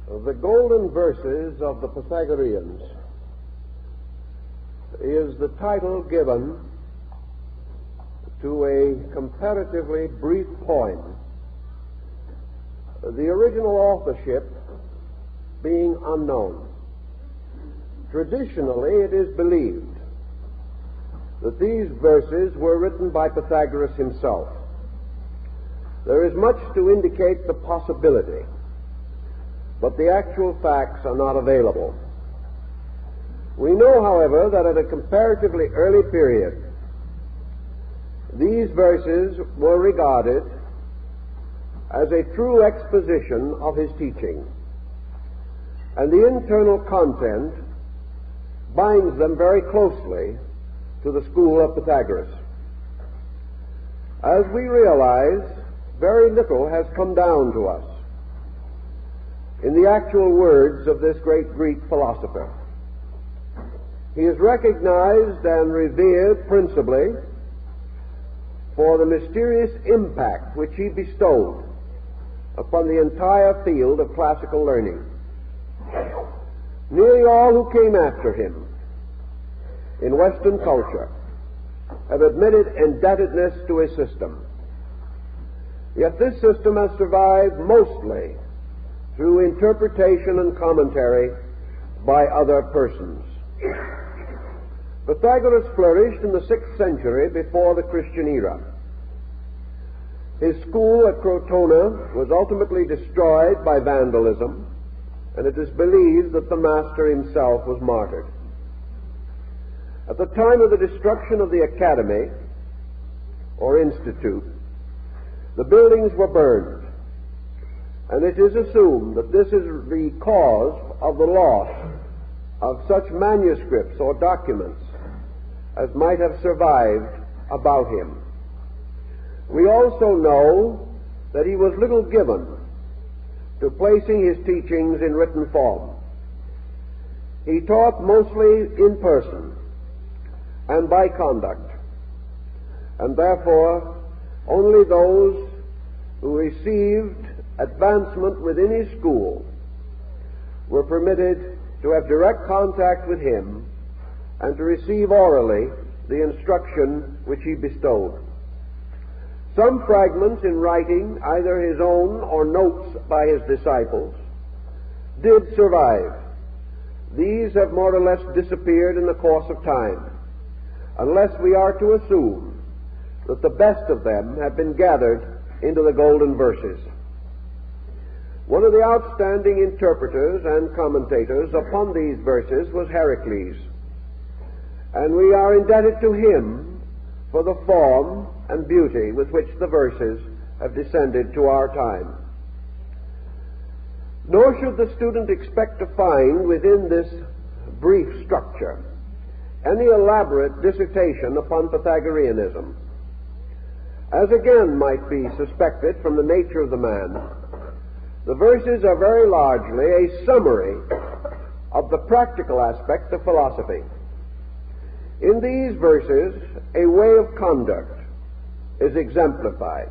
The golden verses of the Pythagoreans is the title given to a comparatively brief poem, the original authorship being unknown. Traditionally, it is believed that these verses were written by Pythagoras himself. There is much to indicate the possibility, but the actual facts are not available. We know, however, that at a comparatively early period, these verses were regarded as a true exposition of his teaching, and the internal content binds them very closely to the school of Pythagoras. As we realize, very little has come down to us in the actual words of this great Greek philosopher. He is recognized and revered principally for the mysterious impact which he bestowed upon the entire field of classical learning. Nearly all who came after him in Western culture have admitted indebtedness to his system. Yet this system has survived mostly through interpretation and commentary by other persons. Pythagoras flourished in the 6th century before the Christian era. His school at Crotona was ultimately destroyed by vandalism, and it is believed that the master himself was martyred. At the time of the destruction of the academy, or institute, the buildings were burned, and it is assumed that this is the cause of the loss of such manuscripts or documents as might have survived about him. We also know that he was little given to placing his teachings in written form. He taught mostly in person and by conduct, and therefore only those who received advancement within his school were permitted to have direct contact with him and to receive orally the instruction which he bestowed. Some fragments in writing, either his own or notes by his disciples, did survive. These have more or less disappeared in the course of time, unless we are to assume that the best of them have been gathered into the golden verses. One of the outstanding interpreters and commentators upon these verses was Heracles, and we are indebted to him for the form and beauty with which the verses have descended to our time. Nor should the student expect to find within this brief structure any elaborate dissertation upon Pythagoreanism. As again might be suspected from the nature of the man, the verses are very largely a summary of the practical aspects of philosophy. In these verses, a way of conduct is exemplified,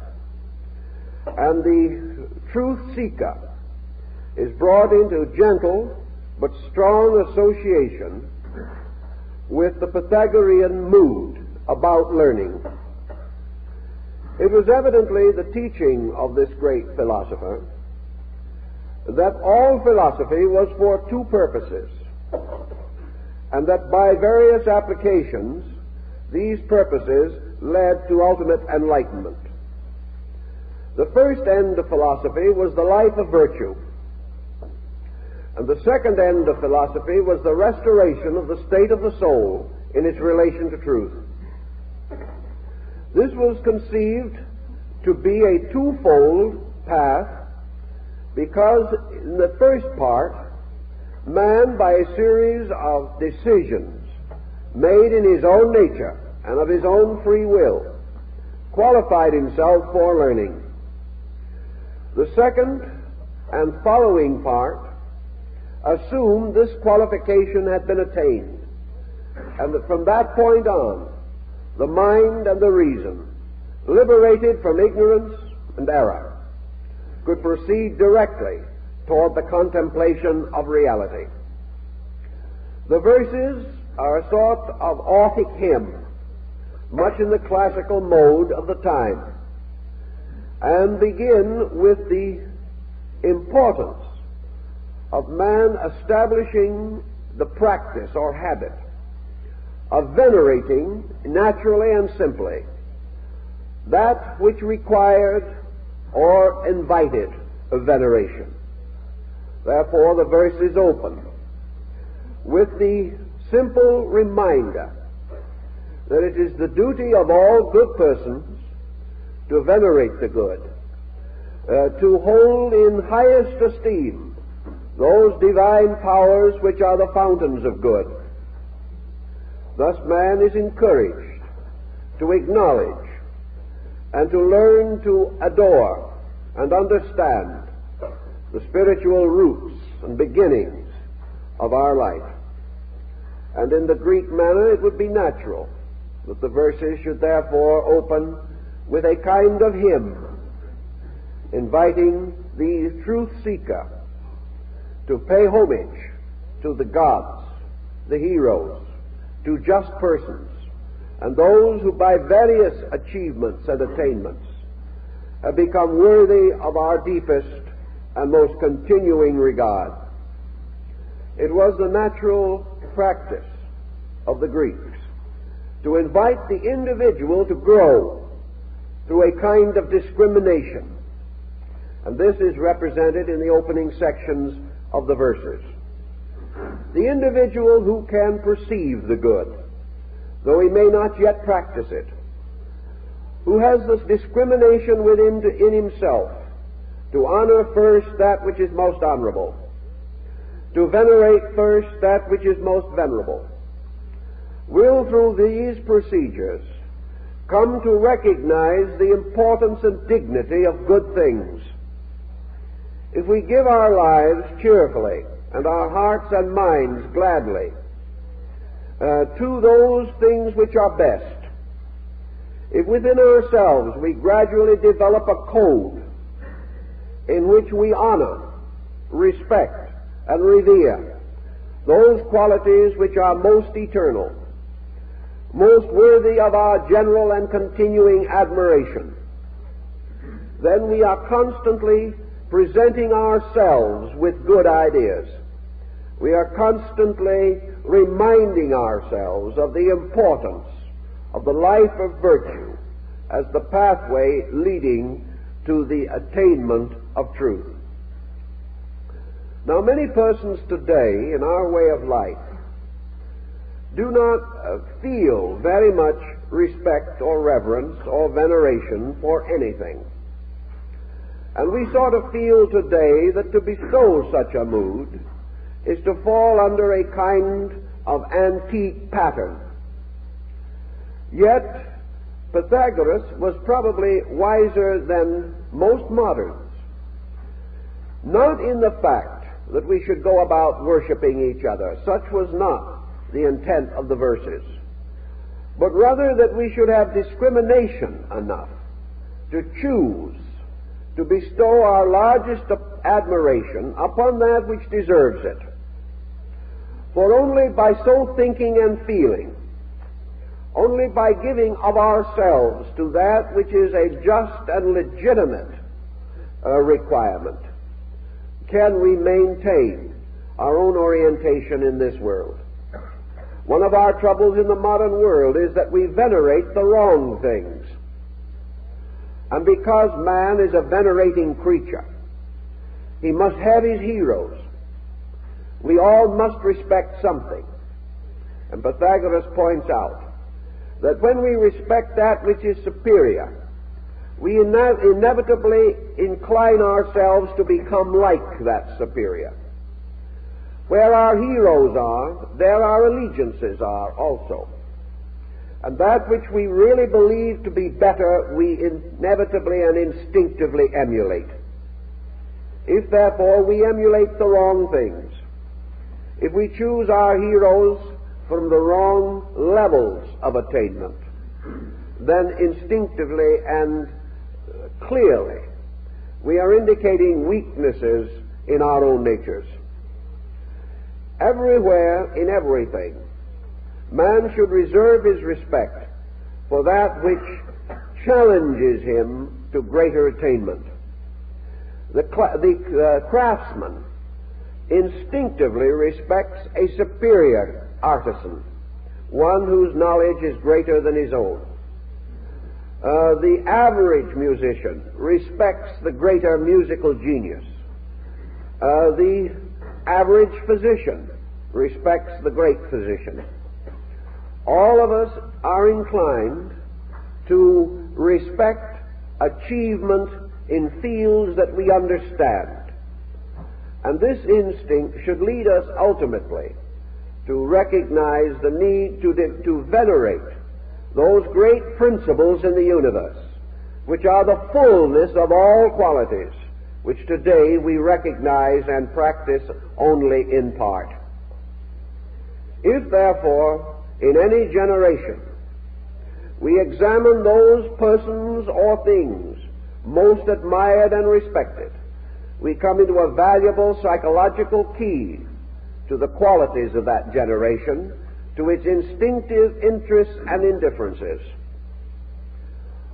and the truth seeker is brought into gentle but strong association with the Pythagorean mood about learning. It was evidently the teaching of this great philosopher that all philosophy was for two purposes, and that by various applications these purposes led to ultimate enlightenment. The first end of philosophy was the life of virtue, and the second end of philosophy was the restoration of the state of the soul in its relation to truth. This was conceived to be a twofold path, because in the first part, man, by a series of decisions made in his own nature and of his own free will, qualified himself for learning. The second and following part assumed this qualification had been attained, and that from that point on, the mind and the reason, liberated from ignorance and error, could proceed directly toward the contemplation of reality. The verses are a sort of Orphic hymn, much in the classical mode of the time, and begin with the importance of man establishing the practice or habit of venerating naturally and simply that which required or invited a veneration. Therefore, the verse is open with the simple reminder that it is the duty of all good persons to venerate the good, to hold in highest esteem those divine powers which are the fountains of good. Thus man is encouraged to acknowledge and to learn to adore and understand the spiritual roots and beginnings of our life. And in the Greek manner, it would be natural that the verses should therefore open with a kind of hymn, inviting the truth seeker to pay homage to the gods, the heroes, to just persons, and those who by various achievements and attainments have become worthy of our deepest and most continuing regard. It was the natural practice of the Greeks to invite the individual to grow through a kind of discrimination, and this is represented in the opening sections of the verses. The individual who can perceive the good, though he may not yet practice it, who has this discrimination within in himself to honor first that which is most honorable, to venerate first that which is most venerable, will through these procedures come to recognize the importance and dignity of good things. If we give our lives cheerfully and our hearts and minds gladly to those things which are best, if within ourselves we gradually develop a code in which we honor, respect, and revere those qualities which are most eternal, most worthy of our general and continuing admiration, then we are constantly presenting ourselves with good ideas. We are constantly reminding ourselves of the importance of the life of virtue as the pathway leading to the attainment of truth. Now, many persons today in our way of life do not feel very much respect or reverence or veneration for anything. And we sort of feel today that to bestow such a mood is to fall under a kind of antique pattern. Yet, Pythagoras was probably wiser than most moderns, not in the fact that we should go about worshiping each other. Such was not the intent of the verses, but rather that we should have discrimination enough to choose to bestow our largest admiration upon that which deserves it. For only by so thinking and feeling, only by giving of ourselves to that which is a just and legitimate requirement, can we maintain our own orientation in this world. One of our troubles in the modern world is that we venerate the wrong things. And because man is a venerating creature, he must have his heroes. We all must respect something. And Pythagoras points out that when we respect that which is superior, we inevitably incline ourselves to become like that superior. Where our heroes are, there our allegiances are also. And that which we really believe to be better, we inevitably and instinctively emulate. If, therefore, we emulate the wrong things, if we choose our heroes from the wrong levels of attainment, then instinctively and clearly we are indicating weaknesses in our own natures. Everywhere, in everything, man should reserve his respect for that which challenges him to greater attainment. The craftsman instinctively respects a superior artisan, one whose knowledge is greater than his own. The average musician respects the greater musical genius. The average physician respects the great physician. All of us are inclined to respect achievement in fields that we understand. And this instinct should lead us ultimately to recognize the need to venerate those great principles in the universe, which are the fullness of all qualities, which today we recognize and practice only in part. If, therefore, in any generation we examine those persons or things most admired and respected, we come into a valuable psychological key to the qualities of that generation, to its instinctive interests and indifferences.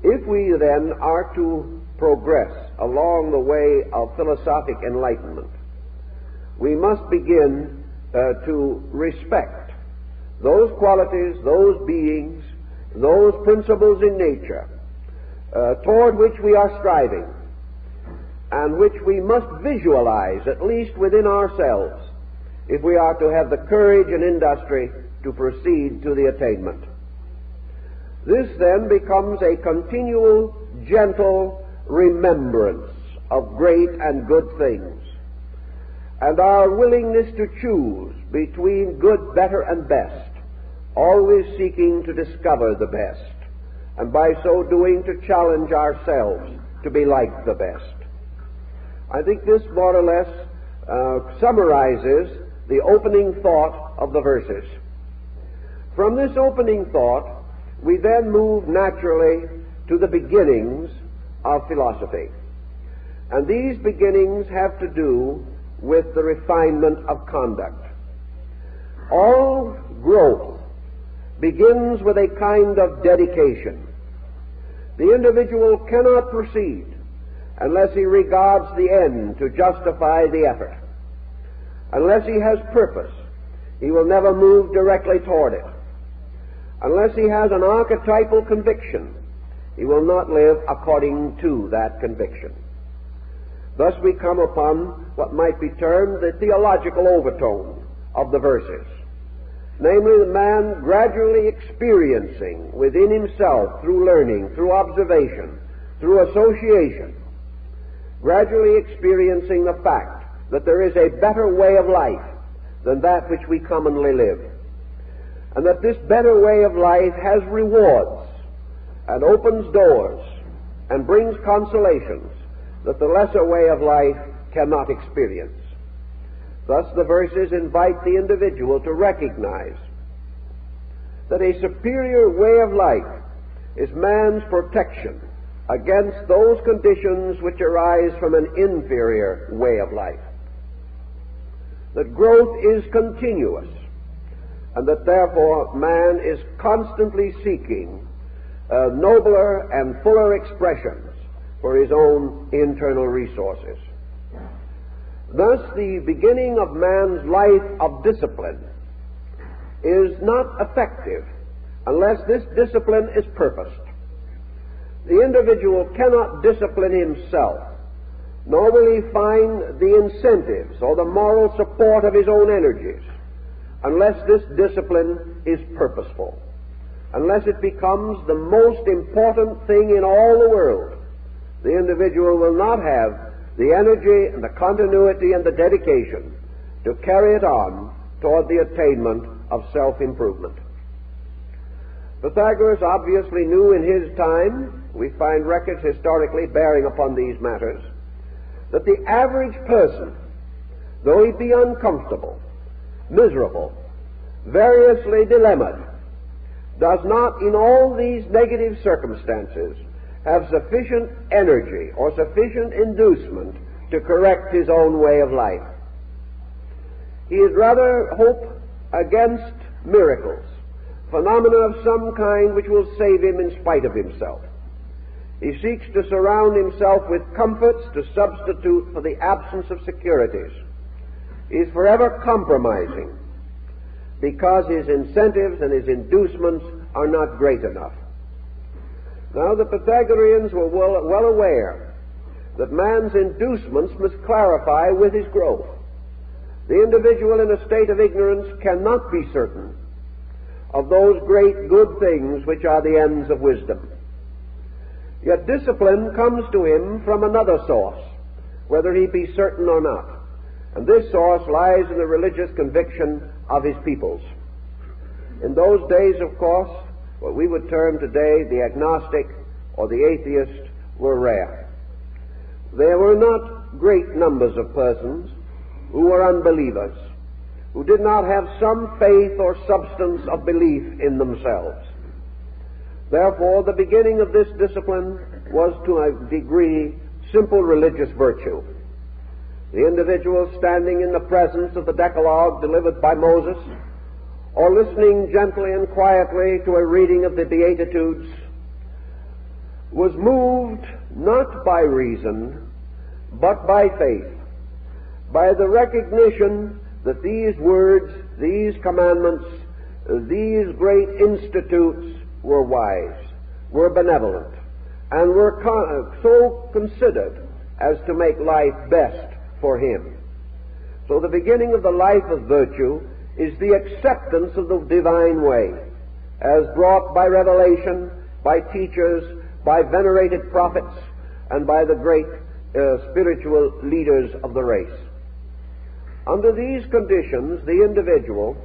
If we then are to progress along the way of philosophic enlightenment, we must begin to respect those qualities, those beings, those principles in nature toward which we are striving, and which we must visualize, at least within ourselves, if we are to have the courage and industry to proceed to the attainment. This then becomes a continual, gentle remembrance of great and good things, and our willingness to choose between good, better, and best, always seeking to discover the best, and by so doing to challenge ourselves to be like the best. I think this more or less summarizes the opening thought of the verses. From this opening thought, we then move naturally to the beginnings of philosophy. And these beginnings have to do with the refinement of conduct. All growth begins with a kind of dedication. The individual cannot proceed unless he regards the end to justify the effort. Unless he has purpose, he will never move directly toward it. Unless he has an archetypal conviction, he will not live according to that conviction. Thus we come upon what might be termed the theological overtone of the verses, namely the man gradually experiencing within himself, through learning, through observation, through association, gradually experiencing the fact that there is a better way of life than that which we commonly live, and that this better way of life has rewards and opens doors and brings consolations that the lesser way of life cannot experience. Thus the verses invite the individual to recognize that a superior way of life is man's protection against those conditions which arise from an inferior way of life. That growth is continuous, and that therefore man is constantly seeking nobler and fuller expressions for his own internal resources. Thus the beginning of man's life of discipline is not effective unless this discipline is purposed. The individual cannot discipline himself, nor will he find the incentives or the moral support of his own energies unless this discipline is purposeful, unless it becomes the most important thing in all the world. The individual will not have the energy and the continuity and the dedication to carry it on toward the attainment of self-improvement. Pythagoras obviously knew in his time, we find records historically bearing upon these matters, that the average person, though he be uncomfortable, miserable, variously dilemmaed, does not in all these negative circumstances have sufficient energy or sufficient inducement to correct his own way of life. He is rather hope against miracles, phenomena of some kind which will save him in spite of himself. He seeks to surround himself with comforts to substitute for the absence of securities. He is forever compromising because his incentives and his inducements are not great enough. Now, the Pythagoreans were well aware that man's inducements must clarify with his growth. The individual in a state of ignorance cannot be certain of those great good things which are the ends of wisdom. Yet discipline comes to him from another source, whether he be certain or not. And this source lies in the religious conviction of his peoples. In those days, of course, what we would term today the agnostic or the atheist were rare. There were not great numbers of persons who were unbelievers, who did not have some faith or substance of belief in themselves. Therefore, the beginning of this discipline was to a degree simple religious virtue. The individual standing in the presence of the Decalogue delivered by Moses, or listening gently and quietly to a reading of the Beatitudes, was moved not by reason, but by faith, by the recognition that these words, these commandments, these great institutes were wise, were benevolent, and were so considered as to make life best for him. So the beginning of the life of virtue is the acceptance of the divine way, as brought by revelation, by teachers, by venerated prophets, and by the great spiritual leaders of the race. Under these conditions, the individual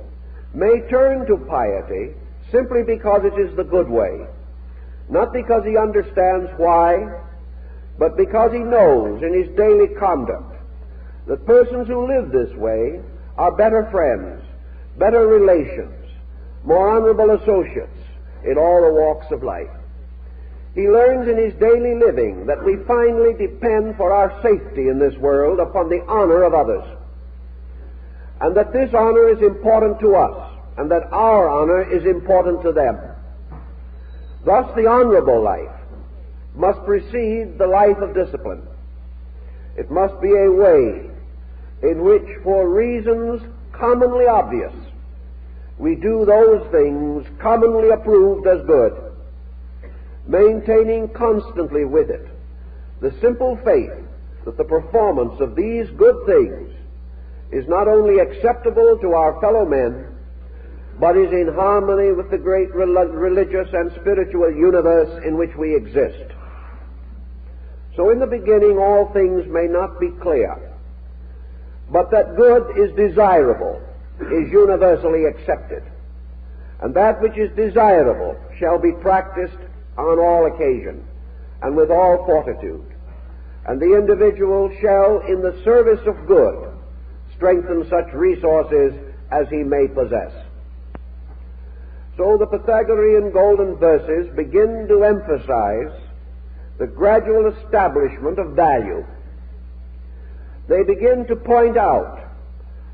may turn to piety simply because it is the good way, not because he understands why, but because he knows in his daily conduct that persons who live this way are better friends, better relations, more honorable associates in all the walks of life. He learns in his daily living that we finally depend for our safety in this world upon the honor of others, and that this honor is important to us, and that our honor is important to them. Thus, the honorable life must precede the life of discipline. It must be a way in which, for reasons commonly obvious, we do those things commonly approved as good, maintaining constantly with it the simple faith that the performance of these good things is not only acceptable to our fellow men, but is in harmony with the great religious and spiritual universe in which we exist. So in the beginning all things may not be clear, but that good is desirable is universally accepted, and that which is desirable shall be practiced on all occasion and with all fortitude, and the individual shall, in the service of good, strengthen such resources as he may possess. So the Pythagorean golden verses begin to emphasize the gradual establishment of value. They begin to point out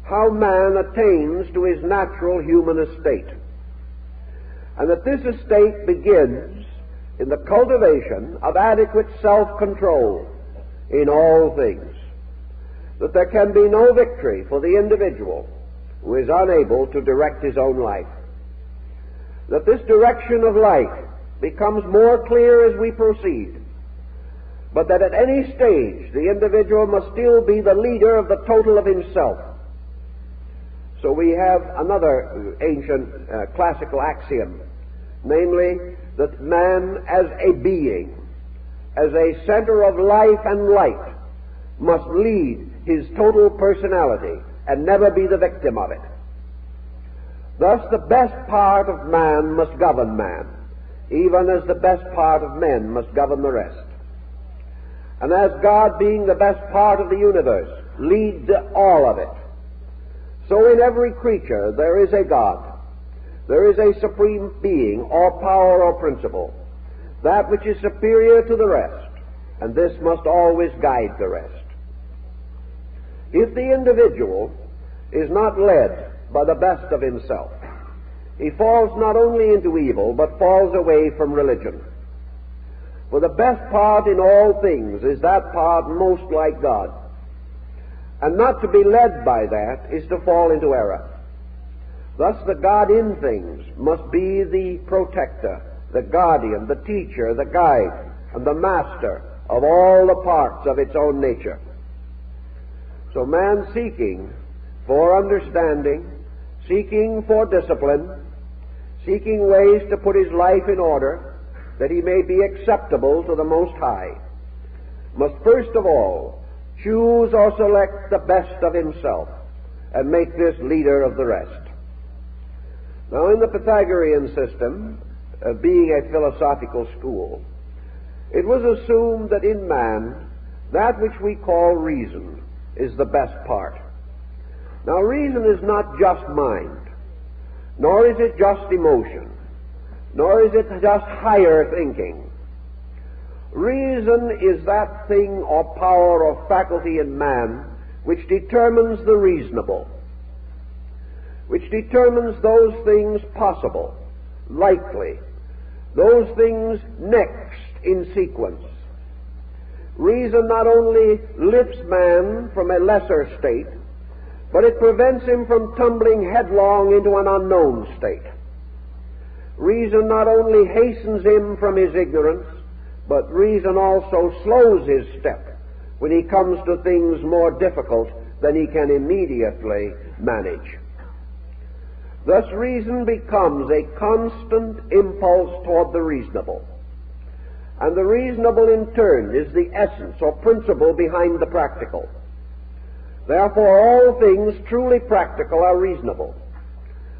how man attains to his natural human estate, and that this estate begins in the cultivation of adequate self-control in all things, that there can be no victory for the individual who is unable to direct his own life, that this direction of life becomes more clear as we proceed, but that at any stage the individual must still be the leader of the total of himself. So we have another ancient classical axiom, namely that man as a being, as a center of life and light, must lead his total personality and never be the victim of it. Thus the best part of man must govern man, even as the best part of men must govern the rest. And as God, being the best part of the universe, leads all of it, so in every creature there is a God. There is a supreme being, or power, or principle, that which is superior to the rest, and this must always guide the rest. If the individual is not led by the best of himself, he falls not only into evil, but falls away from religion. For the best part in all things is that part most like God. And not to be led by that is to fall into error. Thus the God in things must be the protector, the guardian, the teacher, the guide, and the master of all the parts of its own nature. So man seeking for understanding, seeking for discipline, seeking ways to put his life in order that he may be acceptable to the Most High, must first of all choose or select the best of himself and make this leader of the rest. Now, in the Pythagorean system, being a philosophical school, it was assumed that in man that which we call reason is the best part. Now, reason is not just mind, nor is it just emotion, nor is it just higher thinking. Reason is that thing or power or faculty in man which determines the reasonable, which determines those things possible, likely, those things next in sequence. Reason not only lifts man from a lesser state, but it prevents him from tumbling headlong into an unknown state. Reason not only hastens him from his ignorance, but reason also slows his step when he comes to things more difficult than he can immediately manage. Thus reason becomes a constant impulse toward the reasonable. And the reasonable in turn is the essence or principle behind the practical. Therefore all things truly practical are reasonable,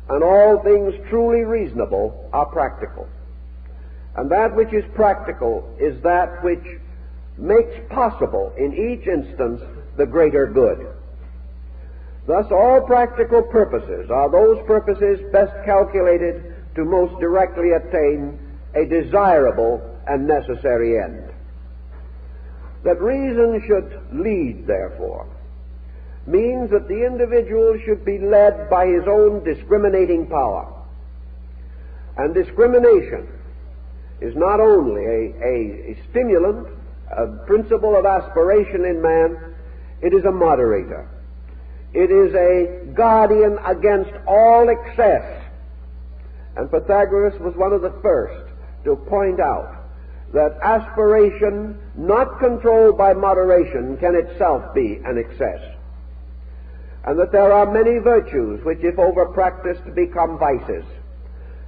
and all things truly reasonable are practical. And that which is practical is that which makes possible in each instance the greater good. Thus all practical purposes are those purposes best calculated to most directly attain a desirable and necessary end. That reason should lead, therefore, means that the individual should be led by his own discriminating power. And discrimination is not only a stimulant, a principle of aspiration in man, it is a moderator. It is a guardian against all excess. And Pythagoras was one of the first to point out that aspiration not controlled by moderation can itself be an excess, and that there are many virtues which, if over-practiced, become vices,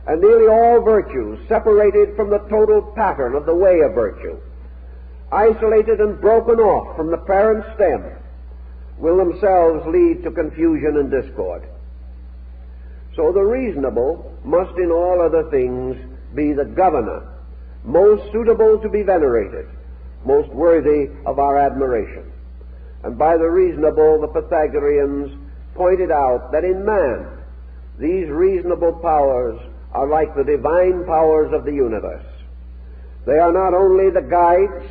and nearly all virtues separated from the total pattern of the way of virtue, isolated and broken off from the parent stem, will themselves lead to confusion and discord. So the reasonable must in all other things be the governor, most suitable to be venerated, most worthy of our admiration. And by the reasonable, the Pythagoreans pointed out that in man these reasonable powers are like the divine powers of the universe. They are not only the guides,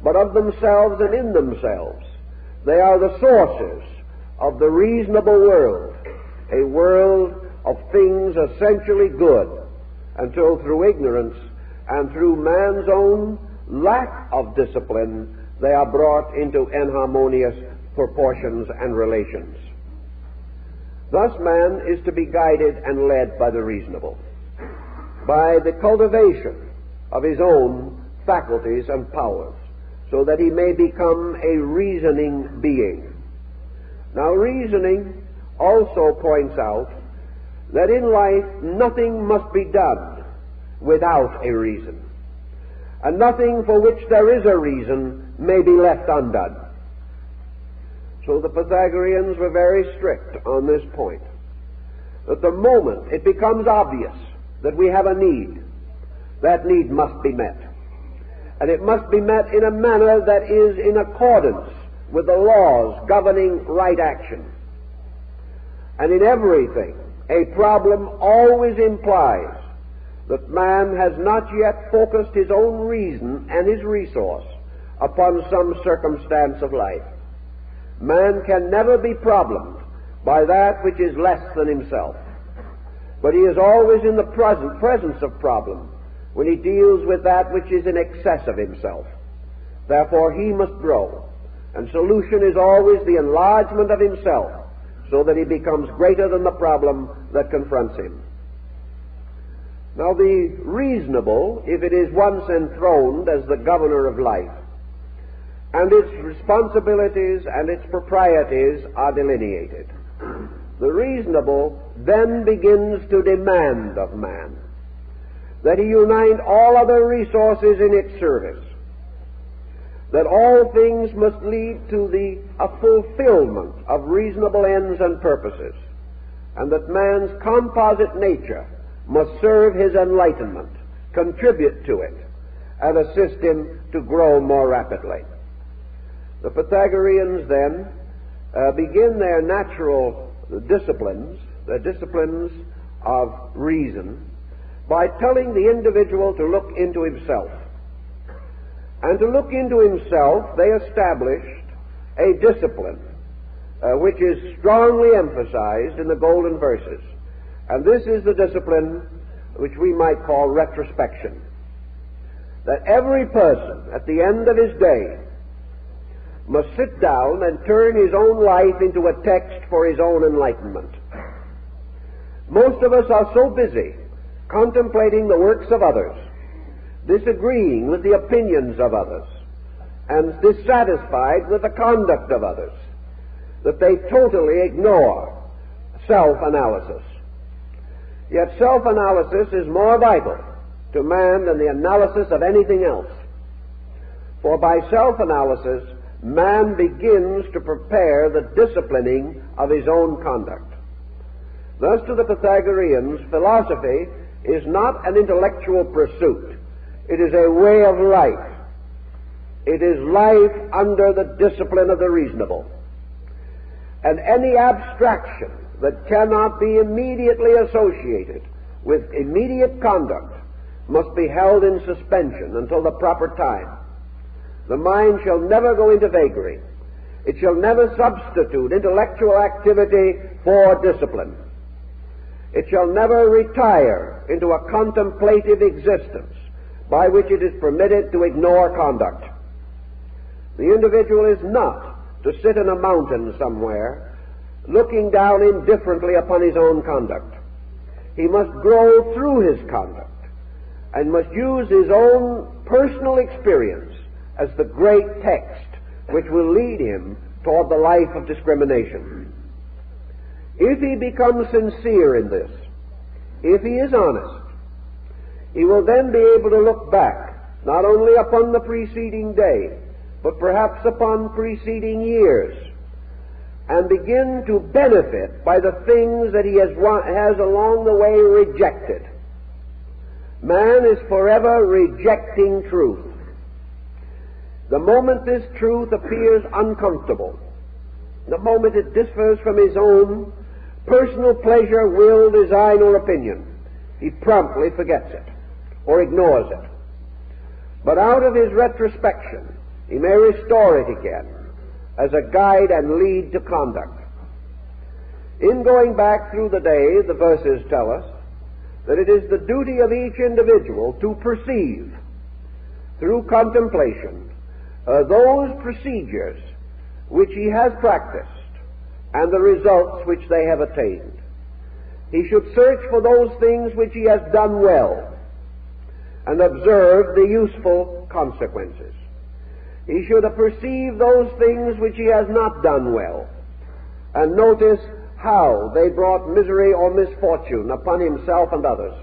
but of themselves and in themselves. They are the sources of the reasonable world, a world of things essentially good, until through ignorance and through man's own lack of discipline they are brought into inharmonious proportions and relations. Thus man is to be guided and led by the reasonable, by the cultivation of his own faculties and powers, so that he may become a reasoning being. Now reasoning also points out that in life nothing must be done without a reason, and nothing for which there is a reason may be left undone. So the Pythagoreans were very strict on this point, that the moment it becomes obvious that we have a need, that need must be met. And it must be met in a manner that is in accordance with the laws governing right action. And in everything, a problem always implies that man has not yet focused his own reason and his resource upon some circumstance of life. man can never be problemed by that which is less than himself. But he is always in the presence of problem when he deals with that which is in excess of himself. Therefore he must grow. And solution is always the enlargement of himself, so that he becomes greater than the problem that confronts him. Now the reasonable, if it is once enthroned as the governor of life, and its responsibilities and its proprieties are delineated, the reasonable then begins to demand of man that he unite all other resources in its service, that all things must lead to a fulfillment of reasonable ends and purposes, and that man's composite nature must serve his enlightenment, contribute to it, and assist him to grow more rapidly. The Pythagoreans then begin their natural disciplines, the disciplines of reason, by telling the individual to look into himself. And to look into himself, they established a discipline which is strongly emphasized in the golden verses. And this is the discipline which we might call retrospection. That every person at the end of his day must sit down and turn his own life into a text for his own enlightenment. Most of us are so busy contemplating the works of others, disagreeing with the opinions of others, and dissatisfied with the conduct of others, that they totally ignore self-analysis. Yet self-analysis is more vital to man than the analysis of anything else. For by self-analysis, man begins to prepare the disciplining of his own conduct. Thus, to the Pythagoreans, philosophy is not an intellectual pursuit. It is a way of life. It is life under the discipline of the reasonable. And any abstraction that cannot be immediately associated with immediate conduct must be held in suspension until the proper time. The mind shall never go into vagary. It shall never substitute intellectual activity for discipline. It shall never retire into a contemplative existence by which it is permitted to ignore conduct. The individual is not to sit in a mountain somewhere looking down indifferently upon his own conduct. He must grow through his conduct and must use his own personal experience as the great text which will lead him toward the life of discrimination. If he becomes sincere in this, if he is honest, he will then be able to look back not only upon the preceding day, but perhaps upon preceding years, and begin to benefit by the things that he has along the way rejected. Man is forever rejecting truth. The moment this truth appears uncomfortable, the moment it differs from his own personal pleasure, will, design, or opinion, he promptly forgets it or ignores it. But out of his retrospection, he may restore it again as a guide and lead to conduct. In going back through the day, the verses tell us that it is the duty of each individual to perceive through contemplation those procedures which he has practiced and the results which they have attained. He should search for those things which he has done well and observe the useful consequences. He should perceive those things which he has not done well and notice how they brought misery or misfortune upon himself and others.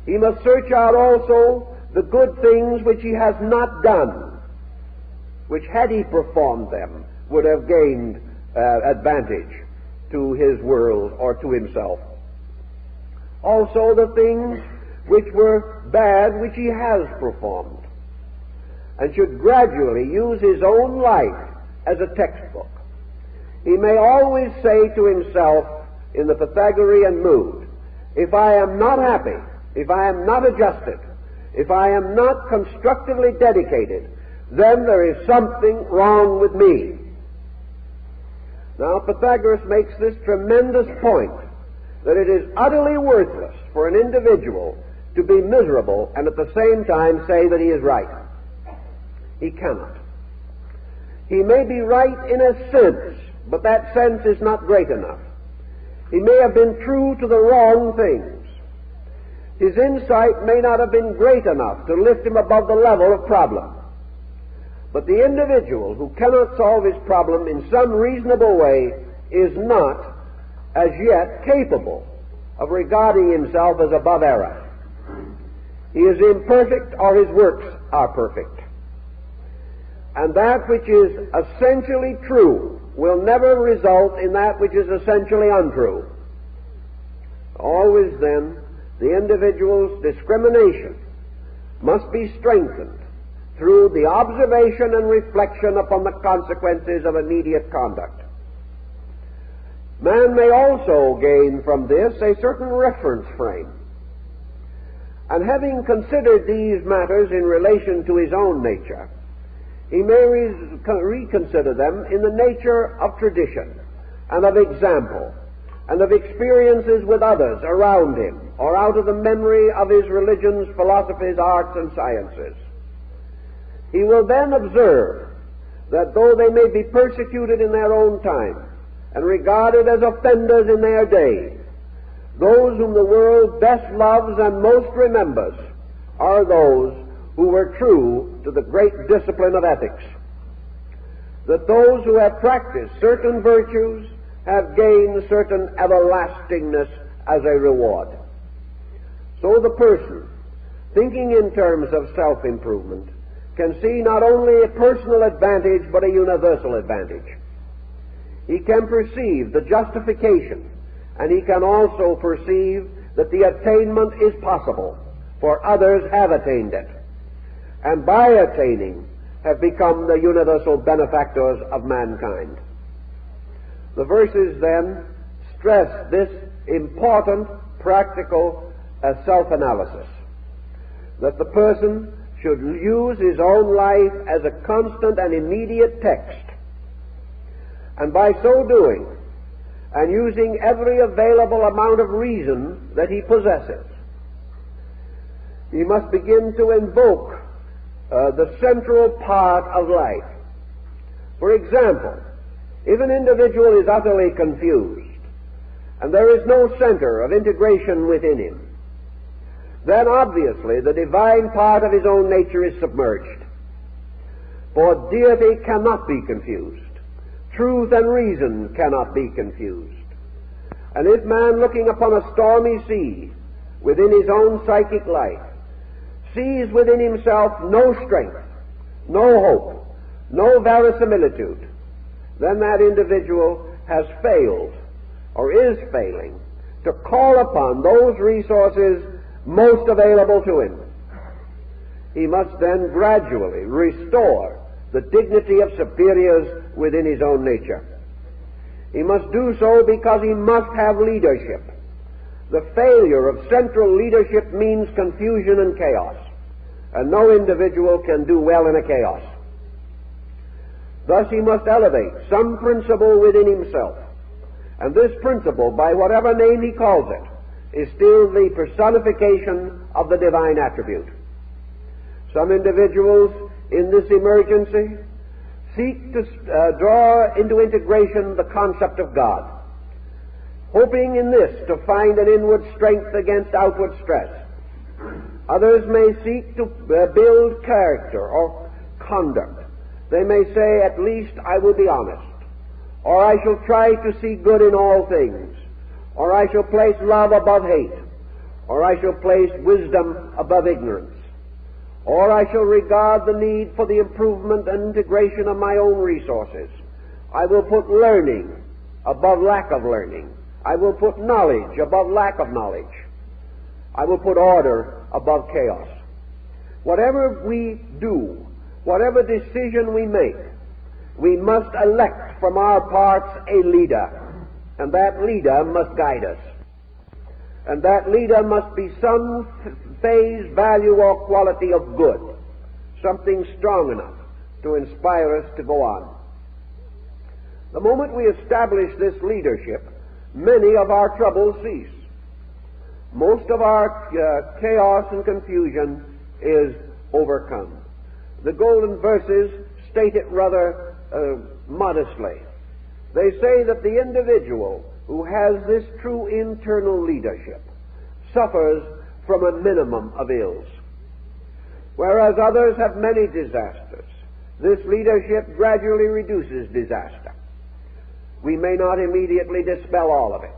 He must search out also the good things which he has not done, which had he performed them would have gained advantage to his world or to himself. Also the things which were bad which he has performed, and should gradually use his own life as a textbook. He may always say to himself in the Pythagorean mood, if I am not happy, if I am not adjusted, if I am not constructively dedicated, then there is something wrong with me. Now, Pythagoras makes this tremendous point, that it is utterly worthless for an individual to be miserable and at the same time say that he is right. He cannot. He may be right in a sense, but that sense is not great enough. He may have been true to the wrong things. His insight may not have been great enough to lift him above the level of problem. But the individual who cannot solve his problem in some reasonable way is not, as yet, capable of regarding himself as above error. He is imperfect, or his works are perfect. And that which is essentially true will never result in that which is essentially untrue. Always, then, the individual's discrimination must be strengthened through the observation and reflection upon the consequences of immediate conduct. Man may also gain from this a certain reference frame. And having considered these matters in relation to his own nature, he may reconsider them in the nature of tradition and of example and of experiences with others around him or out of the memory of his religions, philosophies, arts, and sciences. He will then observe that though they may be persecuted in their own time and regarded as offenders in their day, those whom the world best loves and most remembers are those who were true to the great discipline of ethics. That those who have practiced certain virtues have gained certain everlastingness as a reward. So the person, thinking in terms of self-improvement, can see not only a personal advantage but a universal advantage. He can perceive the justification, and he can also perceive that the attainment is possible, for others have attained it, and by attaining have become the universal benefactors of mankind. The verses then stress this important practical self-analysis, that the person should use his own life as a constant and immediate text, and by so doing, and using every available amount of reason that he possesses, he must begin to invoke the central part of life. For example, if an individual is utterly confused, and there is no center of integration within him, then obviously the divine part of his own nature is submerged. For deity cannot be confused. Truth and reason cannot be confused. And if man, looking upon a stormy sea within his own psychic life, sees within himself no strength, no hope, no verisimilitude, then that individual has failed, or is failing, to call upon those resources most available to him. He must then gradually restore the dignity of superiors within his own nature. He must do so because he must have leadership. The failure of central leadership means confusion and chaos, and no individual can do well in a chaos. Thus he must elevate some principle within himself, and this principle, by whatever name he calls it, is still the personification of the divine attribute. Some individuals in this emergency seek to draw into integration the concept of God, hoping in this to find an inward strength against outward stress. Others may seek to build character or conduct. They may say, at least I will be honest, or I shall try to see good in all things, or I shall place love above hate, or I shall place wisdom above ignorance, or I shall regard the need for the improvement and integration of my own resources. I will put learning above lack of learning. I will put knowledge above lack of knowledge. I will put order above chaos. Whatever we do, whatever decision we make, we must elect from our parts a leader, and that leader must guide us. And that leader must be some phase, value, or quality of good, something strong enough to inspire us to go on. The moment we establish this leadership, many of our troubles cease. Most of our chaos and confusion is overcome. The golden verses state it rather modestly. They say that the individual who has this true internal leadership suffers from a minimum of ills. Whereas others have many disasters, this leadership gradually reduces disaster. We may not immediately dispel all of it,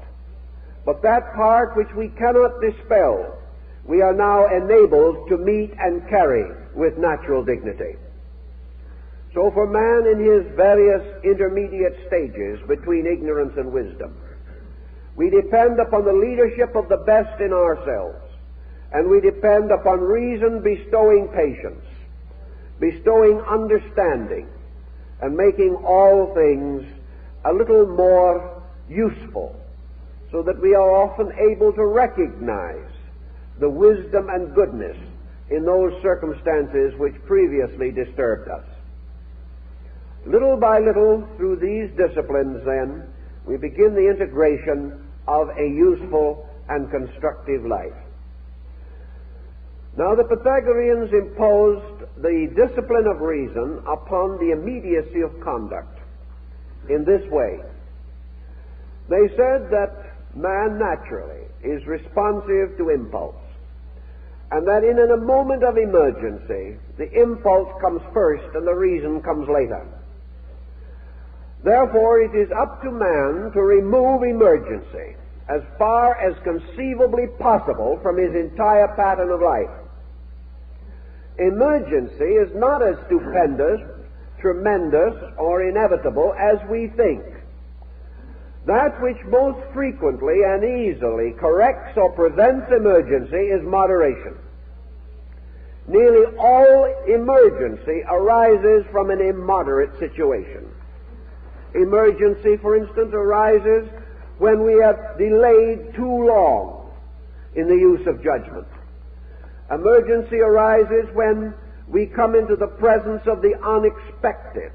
but that part which we cannot dispel, we are now enabled to meet and carry with natural dignity. So for man in his various intermediate stages between ignorance and wisdom, we depend upon the leadership of the best in ourselves, and we depend upon reason bestowing patience, bestowing understanding, and making all things a little more useful, so that we are often able to recognize the wisdom and goodness in those circumstances which previously disturbed us. Little by little, through these disciplines, then, we begin the integration of a useful and constructive life. Now, the Pythagoreans imposed the discipline of reason upon the immediacy of conduct in this way. They said that man naturally is responsive to impulse, and that in a moment of emergency, the impulse comes first and the reason comes later. Therefore, it is up to man to remove emergency as far as conceivably possible from his entire pattern of life. Emergency is not as stupendous, tremendous, or inevitable as we think. That which most frequently and easily corrects or prevents emergency is moderation. Nearly all emergency arises from an immoderate situation. Emergency, for instance, arises when we have delayed too long in the use of judgment. Emergency arises when we come into the presence of the unexpected,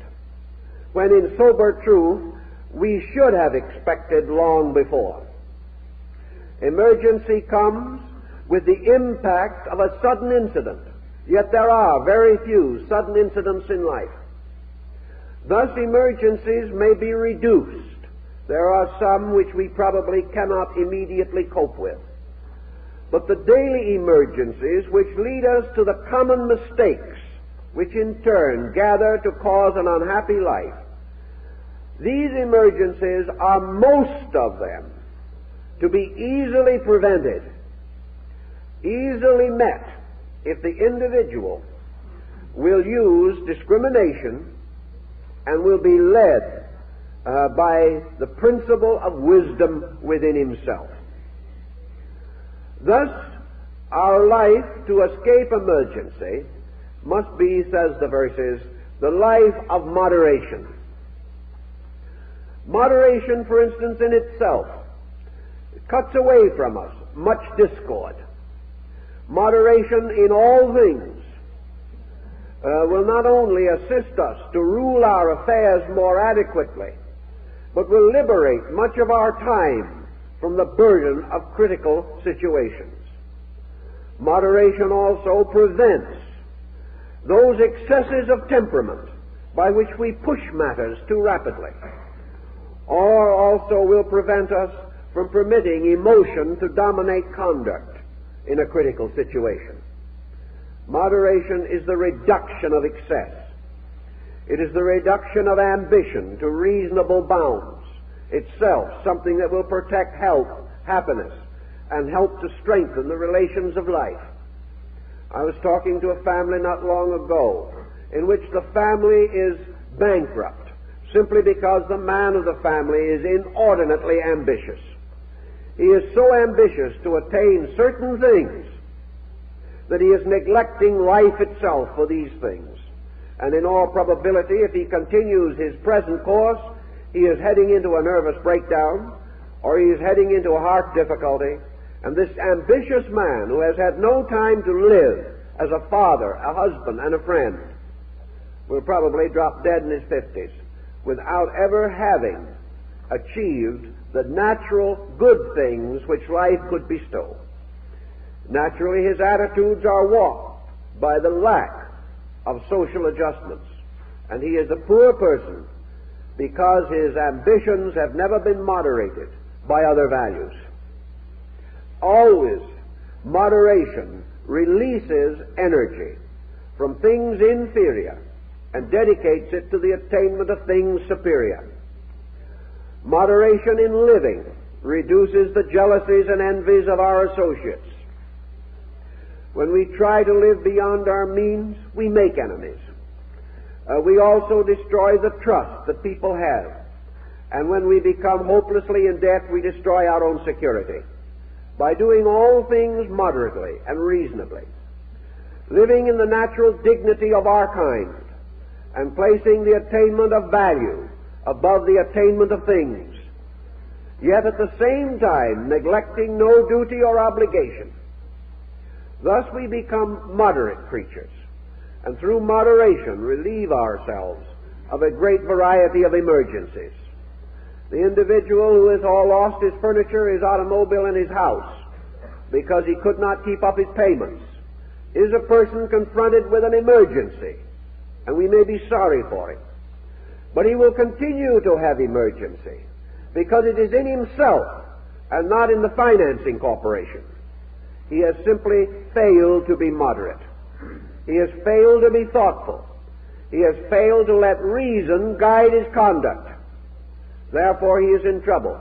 when in sober truth we should have expected long before. Emergency comes with the impact of a sudden incident, yet there are very few sudden incidents in life. Thus, emergencies may be reduced. There are some which we probably cannot immediately cope with. But the daily emergencies which lead us to the common mistakes, which in turn gather to cause an unhappy life, these emergencies are most of them to be easily prevented, easily met, if the individual will use discrimination and will be led by the principle of wisdom within himself. Thus, our life to escape emergency must be, says the verses, the life of moderation. Moderation, for instance, in itself cuts away from us much discord. Moderation in all things will not only assist us to rule our affairs more adequately, but will liberate much of our time from the burden of critical situations. Moderation also prevents those excesses of temperament by which we push matters too rapidly, or also will prevent us from permitting emotion to dominate conduct in a critical situation. Moderation is the reduction of excess. It is the reduction of ambition to reasonable bounds, itself something that will protect health, happiness, and help to strengthen the relations of life. I was talking to a family not long ago in which the family is bankrupt simply because the man of the family is inordinately ambitious. He is so ambitious to attain certain things that he is neglecting life itself for these things. And in all probability, if he continues his present course, he is heading into a nervous breakdown, or he is heading into a heart difficulty. And this ambitious man, who has had no time to live as a father, a husband, and a friend, will probably drop dead in his 50s without ever having achieved the natural good things which life could bestow. Naturally, his attitudes are warped by the lack of social adjustments, and he is a poor person because his ambitions have never been moderated by other values. Always, moderation releases energy from things inferior and dedicates it to the attainment of things superior. Moderation in living reduces the jealousies and envies of our associates. When we try to live beyond our means, we make enemies. We also destroy the trust that people have. And when we become hopelessly in debt, we destroy our own security. By doing all things moderately and reasonably, living in the natural dignity of our kind, and placing the attainment of value above the attainment of things, yet at the same time neglecting no duty or obligation. Thus we become moderate creatures, and through moderation relieve ourselves of a great variety of emergencies. The individual who has all lost his furniture, his automobile, and his house because he could not keep up his payments is a person confronted with an emergency, and we may be sorry for him. But he will continue to have emergency because it is in himself and not in the financing corporation. He has simply failed to be moderate. He has failed to be thoughtful. He has failed to let reason guide his conduct. Therefore, he is in trouble.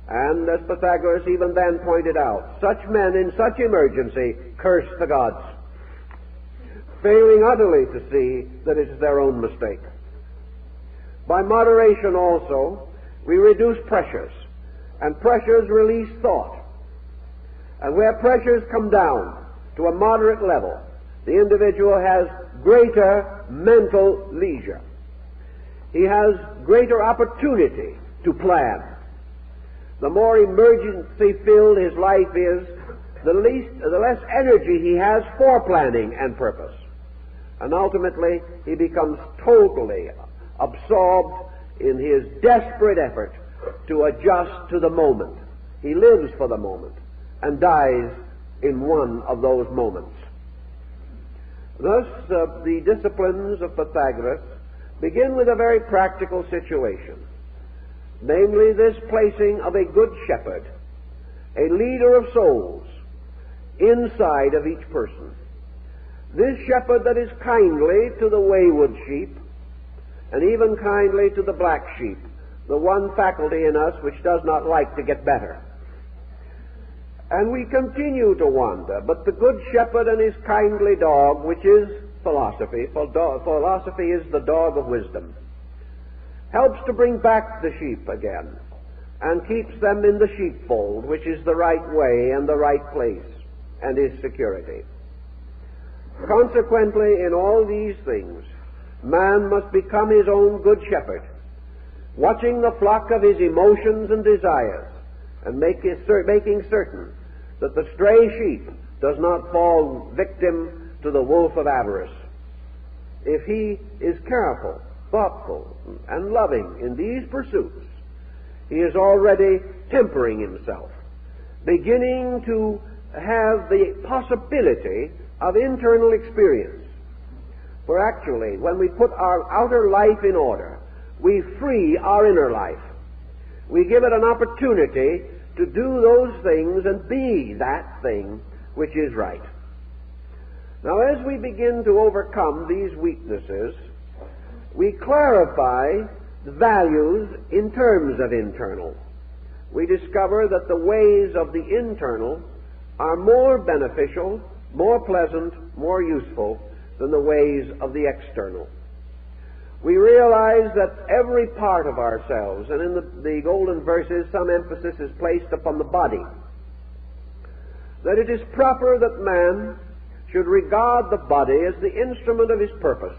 And as Pythagoras even then pointed out, such men in such emergency curse the gods, failing utterly to see that it is their own mistake. By moderation also, we reduce pressures, and pressures release thought. And where pressures come down to a moderate level, the individual has greater mental leisure. He has greater opportunity to plan. The more emergency-filled his life is, the less energy he has for planning and purpose. And ultimately, he becomes totally absorbed in his desperate effort to adjust to the moment. He lives for the moment and dies in one of those moments. Thus, the disciplines of Pythagoras begin with a very practical situation, namely this placing of a good shepherd, a leader of souls, inside of each person. This shepherd that is kindly to the wayward sheep, and even kindly to the black sheep, the one faculty in us which does not like to get better. And we continue to wander, but the good shepherd and his kindly dog, which is philosophy, for philosophy is the dog of wisdom, helps to bring back the sheep again and keeps them in the sheepfold, which is the right way and the right place and is security. Consequently, in all these things, man must become his own good shepherd, watching the flock of his emotions and desires, and making certain that the stray sheep does not fall victim to the wolf of avarice. If he is careful, thoughtful, and loving in these pursuits, he is already tempering himself, beginning to have the possibility of internal experience. For actually, when we put our outer life in order, we free our inner life. We give it an opportunity to do those things and be that thing which is right. Now, as we begin to overcome these weaknesses, we clarify the values in terms of internal. We discover that the ways of the internal are more beneficial, more pleasant, more useful than the ways of the external. We realize that every part of ourselves, and in the golden verses some emphasis is placed upon the body, that it is proper that man should regard the body as the instrument of his purpose,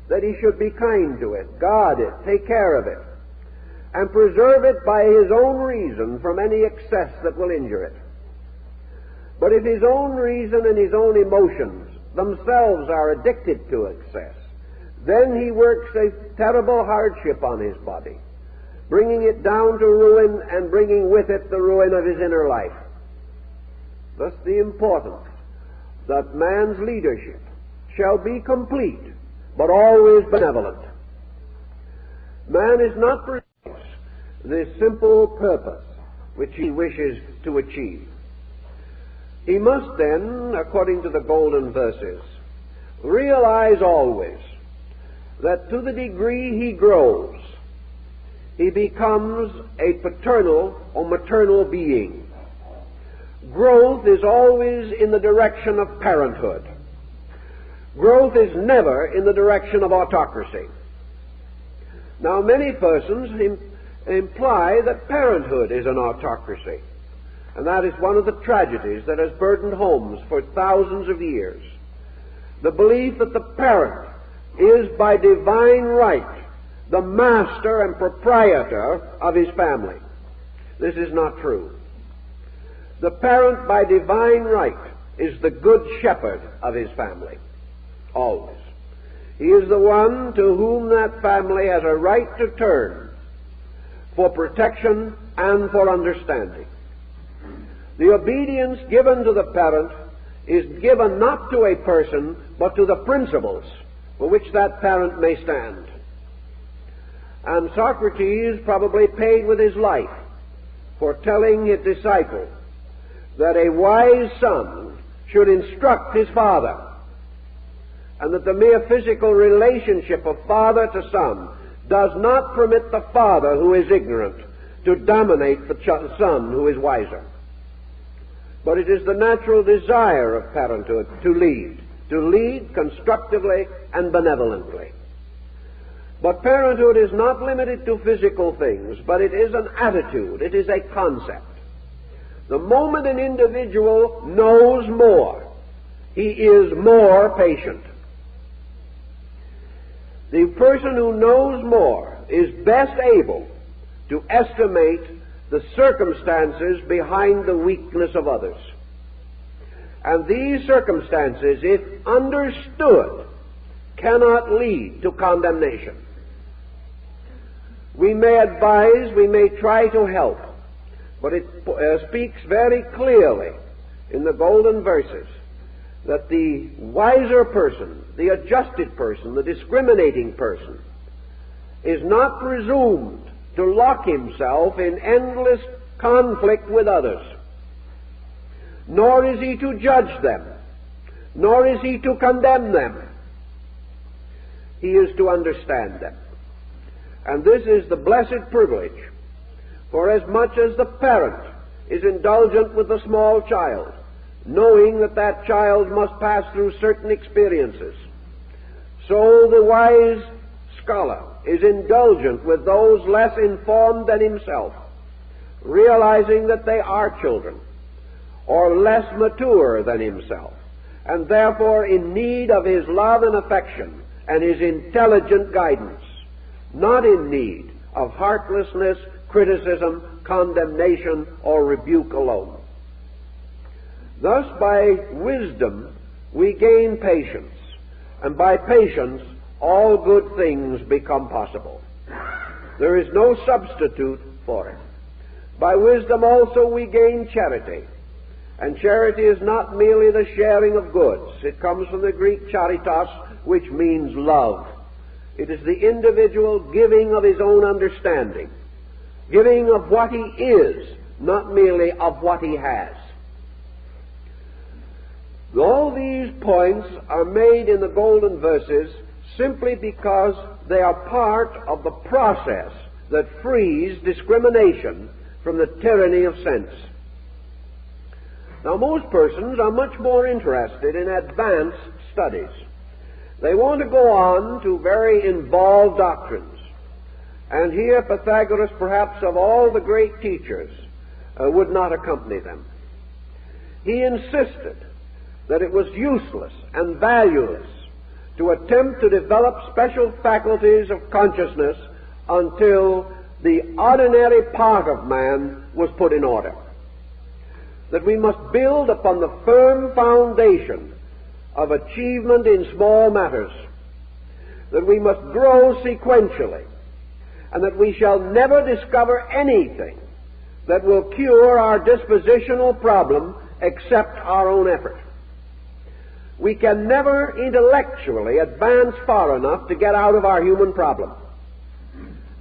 that he should be kind to it, guard it, take care of it, and preserve it by his own reason from any excess that will injure it. But if his own reason and his own emotions themselves are addicted to excess, then he works a terrible hardship on his body, bringing it down to ruin and bringing with it the ruin of his inner life. Thus the importance that man's leadership shall be complete, but always benevolent. Man is not precise the simple purpose which he wishes to achieve. He must then, according to the golden verses, realize always that to the degree he grows, he becomes a paternal or maternal being. Growth is always in the direction of parenthood. Growth is never in the direction of autocracy. Now, many persons imply that parenthood is an autocracy, and that is one of the tragedies that has burdened homes for thousands of years. The belief that the parent is by divine right the master and proprietor of his family. This is not true. The parent by divine right is the good shepherd of his family, always. He is the one to whom that family has a right to turn for protection and for understanding. The obedience given to the parent is given not to a person, but to the principles for which that parent may stand. And Socrates probably paid with his life for telling his disciple that a wise son should instruct his father, and that the mere physical relationship of father to son does not permit the father who is ignorant to dominate the son who is wiser. But it is the natural desire of parenthood to lead constructively and benevolently. But parenthood is not limited to physical things, but it is an attitude, it is a concept. The moment an individual knows more, he is more patient. The person who knows more is best able to estimate the circumstances behind the weakness of others. And these circumstances, if understood, cannot lead to condemnation. We may advise, we may try to help, but it speaks very clearly in the golden verses that the wiser person, the adjusted person, the discriminating person, is not presumed to lock himself in endless conflict with others, nor is he to judge them, nor is he to condemn them. He is to understand them. And this is the blessed privilege, for as much as the parent is indulgent with the small child, knowing that that child must pass through certain experiences, so the wise scholar is indulgent with those less informed than himself, realizing that they are children, or less mature than himself, and therefore in need of his love and affection and his intelligent guidance, not in need of heartlessness, criticism, condemnation, or rebuke alone. Thus, by wisdom, we gain patience, and by patience, all good things become possible. There is no substitute for it. By wisdom also we gain charity, and charity is not merely the sharing of goods. It comes from the Greek charitas, which means love. It is the individual giving of his own understanding, giving of what he is, not merely of what he has. All these points are made in the golden verses simply because they are part of the process that frees discrimination from the tyranny of sense. Now, most persons are much more interested in advanced studies. They want to go on to very involved doctrines. And here Pythagoras, perhaps of all the great teachers, would not accompany them. He insisted that it was useless and valueless to attempt to develop special faculties of consciousness until the ordinary part of man was put in order. That we must build upon the firm foundation of achievement in small matters, that we must grow sequentially, and that we shall never discover anything that will cure our dispositional problem except our own effort. We can never intellectually advance far enough to get out of our human problem.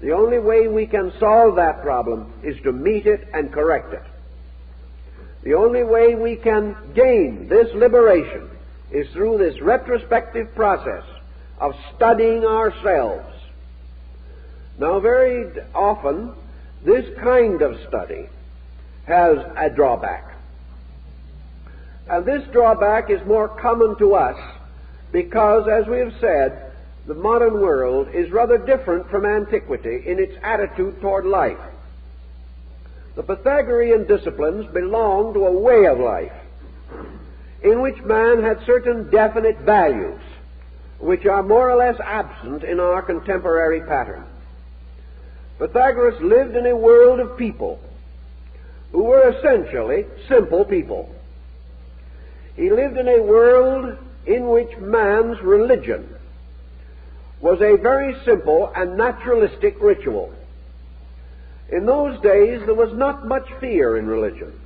The only way we can solve that problem is to meet it and correct it. The only way we can gain this liberation is through this retrospective process of studying ourselves. Now, very often, this kind of study has a drawback. And this drawback is more common to us because, as we have said, the modern world is rather different from antiquity in its attitude toward life. The Pythagorean disciplines belong to a way of life in which man had certain definite values which are more or less absent in our contemporary pattern. Pythagoras lived in a world of people who were essentially simple people. He lived in a world in which man's religion was a very simple and naturalistic ritual. In those days, there was not much fear in religion,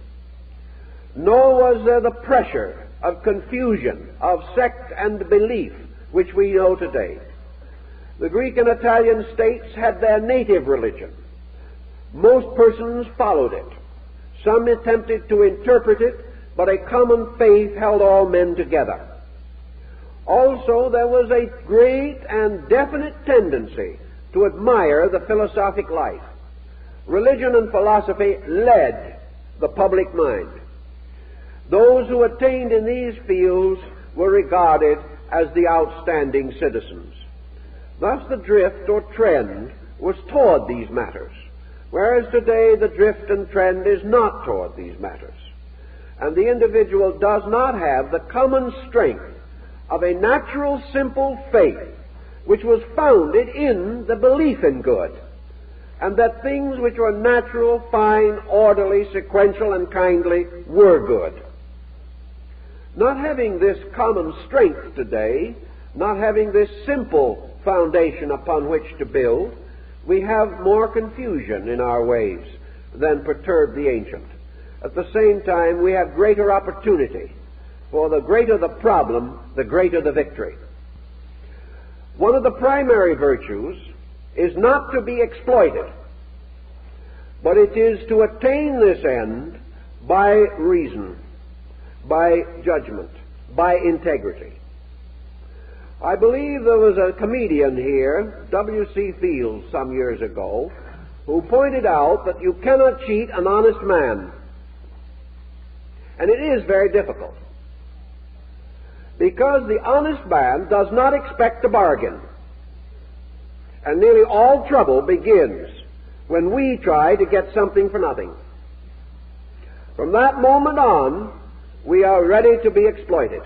nor was there the pressure of confusion, of sect and belief, which we know today. The Greek and Italian states had their native religion. Most persons followed it. Some attempted to interpret it, but a common faith held all men together. Also, there was a great and definite tendency to admire the philosophic life. Religion and philosophy led the public mind. Those who attained in these fields were regarded as the outstanding citizens. Thus the drift or trend was toward these matters, whereas today the drift and trend is not toward these matters. And the individual does not have the common strength of a natural, simple faith which was founded in the belief in good, and that things which were natural, fine, orderly, sequential, and kindly were good. Not having this common strength today, not having this simple foundation upon which to build, we have more confusion in our ways than perturbed the ancient. At the same time, we have greater opportunity, for the greater the problem, the greater the victory. One of the primary virtues is not to be exploited, but it is to attain this end by reason, by judgment, by integrity. I believe there was a comedian here, W.C. Fields, some years ago, who pointed out that you cannot cheat an honest man. And it is very difficult, because the honest man does not expect a bargain. And nearly all trouble begins when we try to get something for nothing. From that moment on, we are ready to be exploited,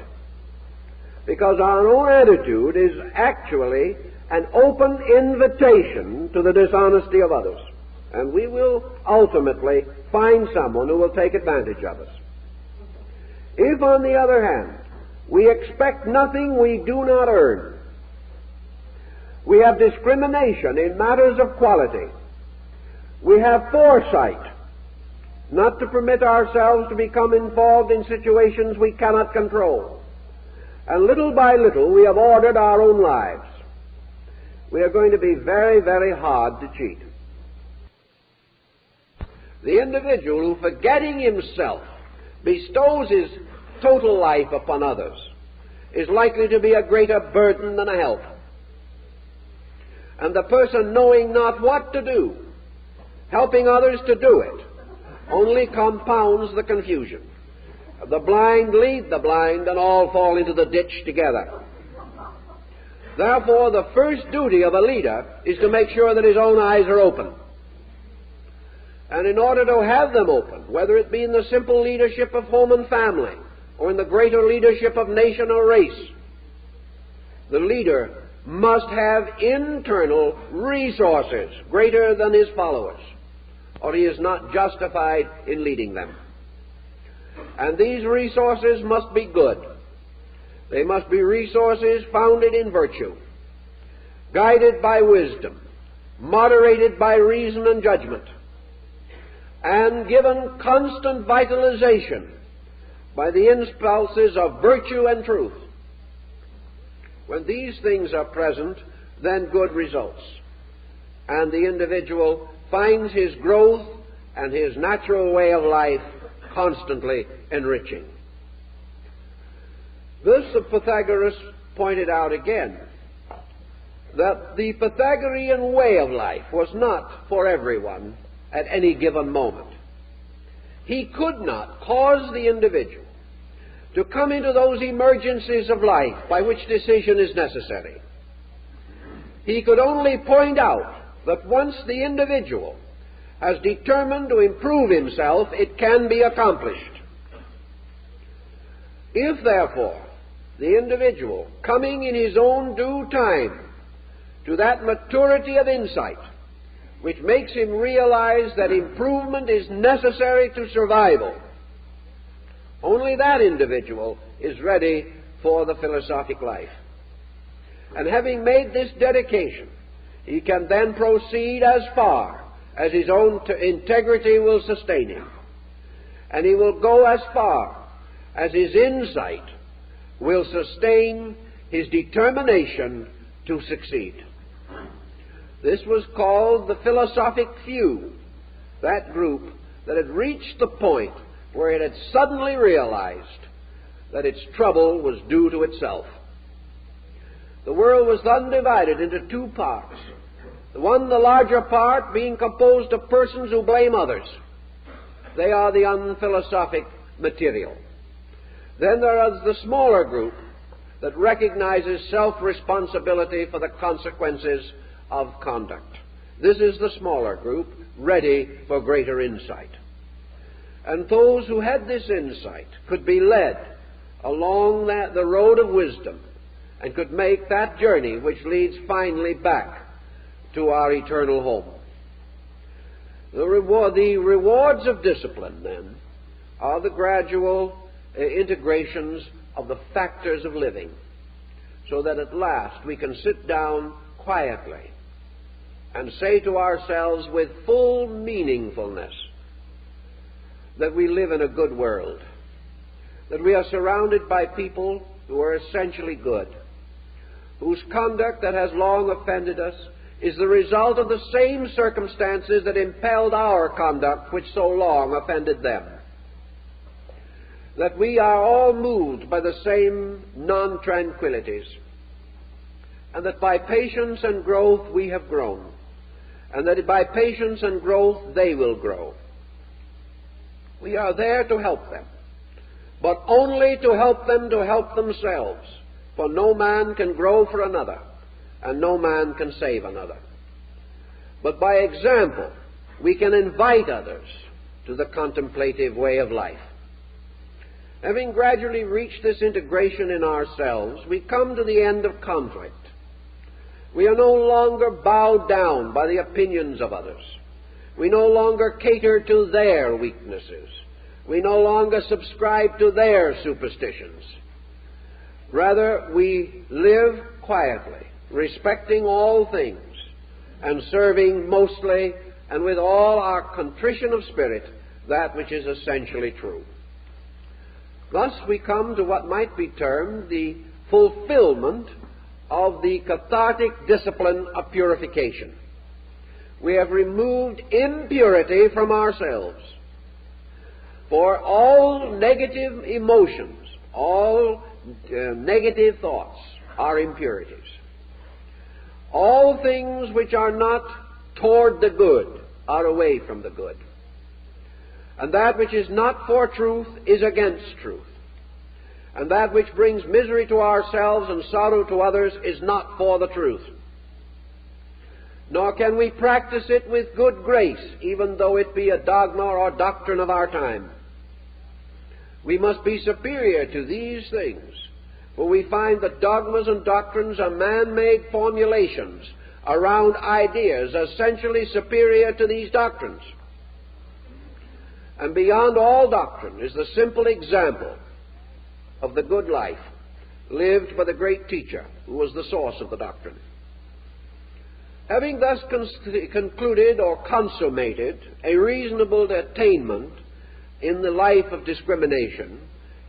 because our own attitude is actually an open invitation to the dishonesty of others. And we will ultimately find someone who will take advantage of us. If, on the other hand, we expect nothing we do not earn, we have discrimination in matters of quality, we have foresight not to permit ourselves to become involved in situations we cannot control, and little by little we have ordered our own lives, we are going to be very, very hard to cheat. The individual who, forgetting himself, bestows his total life upon others is likely to be a greater burden than a help. And the person, knowing not what to do, helping others to do it, only compounds the confusion. The blind lead the blind, and all fall into the ditch together. Therefore, the first duty of a leader is to make sure that his own eyes are open. And in order to have them open, whether it be in the simple leadership of home and family, or in the greater leadership of nation or race, the leader must have internal resources greater than his followers, or he is not justified in leading them. And these resources must be good. They must be resources founded in virtue. guided by wisdom, moderated by reason and judgment, and given constant vitalization by the impulses of virtue and truth. When these things are present, then good results, and the individual finds his growth and his natural way of life constantly enriching. Thus the Pythagoras pointed out again that the Pythagorean way of life was not for everyone at any given moment. He could not cause the individual to come into those emergencies of life by which decision is necessary. He could only point out that once the individual has determined to improve himself, it can be accomplished. If, therefore, the individual, coming in his own due time to that maturity of insight which makes him realize that improvement is necessary to survival, only that individual is ready for the philosophic life. And having made this dedication, he can then proceed as far as his own integrity will sustain him. And he will go as far as his insight will sustain his determination to succeed. This was called the philosophic few, that group that had reached the point where it had suddenly realized that its trouble was due to itself. The world was then divided into two parts. The larger part, being composed of persons who blame others. They are the unphilosophic material. Then there is the smaller group that recognizes self-responsibility for the consequences of conduct. This is the smaller group, ready for greater insight. And those who had this insight could be led along the road of wisdom and could make that journey which leads finally back to our eternal home. The rewards of discipline, then, are the gradual integrations of the factors of living, so that at last we can sit down quietly and say to ourselves with full meaningfulness that we live in a good world, that we are surrounded by people who are essentially good, whose conduct that has long offended us is the result of the same circumstances that impelled our conduct which so long offended them. That we are all moved by the same non-tranquilities, and that by patience and growth we have grown, and that by patience and growth they will grow. We are there to help them, but only to help them to help themselves, for no man can grow for another, and no man can save another. But by example, we can invite others to the contemplative way of life. Having gradually reached this integration in ourselves, we come to the end of conflict. We are no longer bowed down by the opinions of others. We no longer cater to their weaknesses. We no longer subscribe to their superstitions. Rather, we live quietly, respecting all things, and serving mostly and with all our contrition of spirit that which is essentially true. Thus we come to what might be termed the fulfillment of the cathartic discipline of purification. We have removed impurity from ourselves. For all negative emotions, all negative thoughts are impurities. All things which are not toward the good are away from the good. And that which is not for truth is against truth. And that which brings misery to ourselves and sorrow to others is not for the truth. Nor can we practice it with good grace, even though it be a dogma or doctrine of our time. We must be superior to these things, for we find that dogmas and doctrines are man-made formulations around ideas essentially superior to these doctrines. And beyond all doctrine is the simple example of the good life lived by the great teacher who was the source of the doctrine. Having thus concluded or consummated a reasonable attainment in the life of discrimination,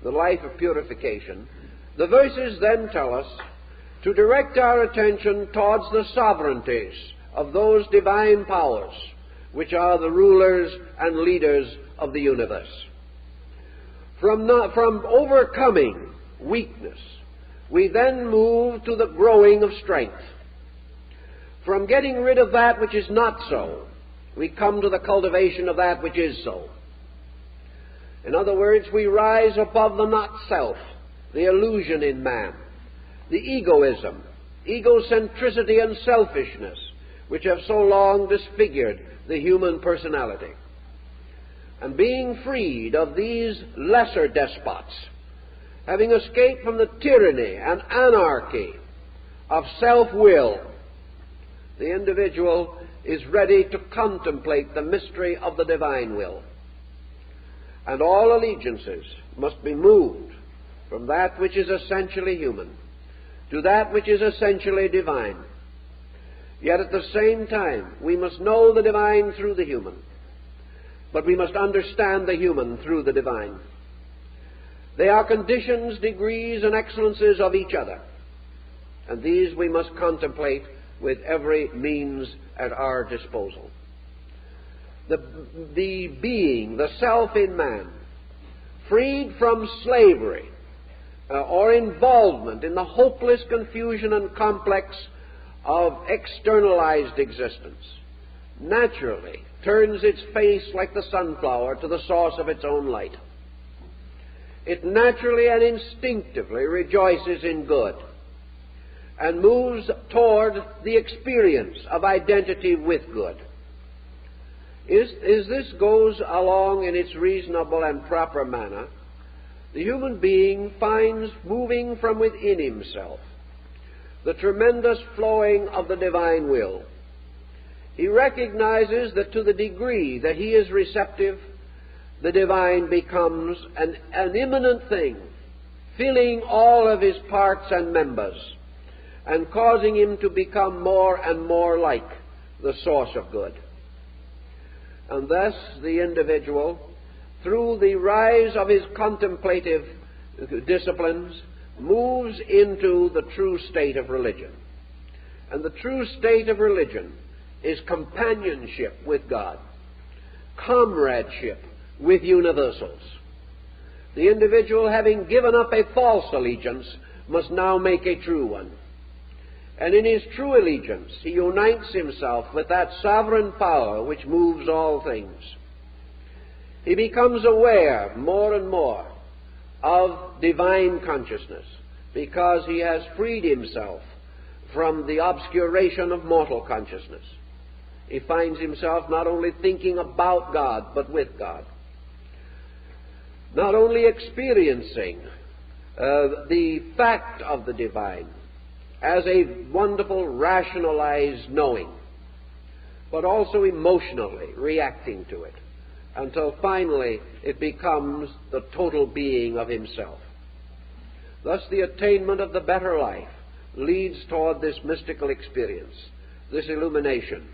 the life of purification, the verses then tell us to direct our attention towards the sovereignties of those divine powers which are the rulers and leaders of the universe. From overcoming weakness, we then move to the growing of strength. From getting rid of that which is not so, we come to the cultivation of that which is so. In other words, we rise above the not-self, the illusion in man, the egoism, egocentricity and selfishness, which have so long disfigured the human personality. And being freed of these lesser despots, having escaped from the tyranny and anarchy of self-will, the individual is ready to contemplate the mystery of the divine will. And all allegiances must be moved from that which is essentially human to that which is essentially divine. Yet at the same time, we must know the divine through the human, but we must understand the human through the divine. They are conditions, degrees, and excellences of each other, and these we must contemplate with every means at our disposal. The being, the self in man, freed from slavery or involvement in the hopeless confusion and complex of externalized existence, naturally turns its face like the sunflower to the source of its own light. It naturally and instinctively rejoices in good and moves toward the experience of identity with good. As this goes along in its reasonable and proper manner, the human being finds moving from within himself the tremendous flowing of the divine will. He recognizes that to the degree that he is receptive, the divine becomes an immanent thing, filling all of his parts and members, and causing him to become more and more like the source of good. And thus the individual, through the rise of his contemplative disciplines, moves into the true state of religion. And the true state of religion is companionship with God, comradeship with universals. The individual, having given up a false allegiance, must now make a true one. And in his true allegiance, he unites himself with that sovereign power which moves all things. He becomes aware more and more of divine consciousness because he has freed himself from the obscuration of mortal consciousness. He finds himself not only thinking about God, but with God. Not only experiencing the fact of the divine as a wonderful rationalized knowing, but also emotionally reacting to it, until finally it becomes the total being of himself. Thus the attainment of the better life leads toward this mystical experience, this illumination,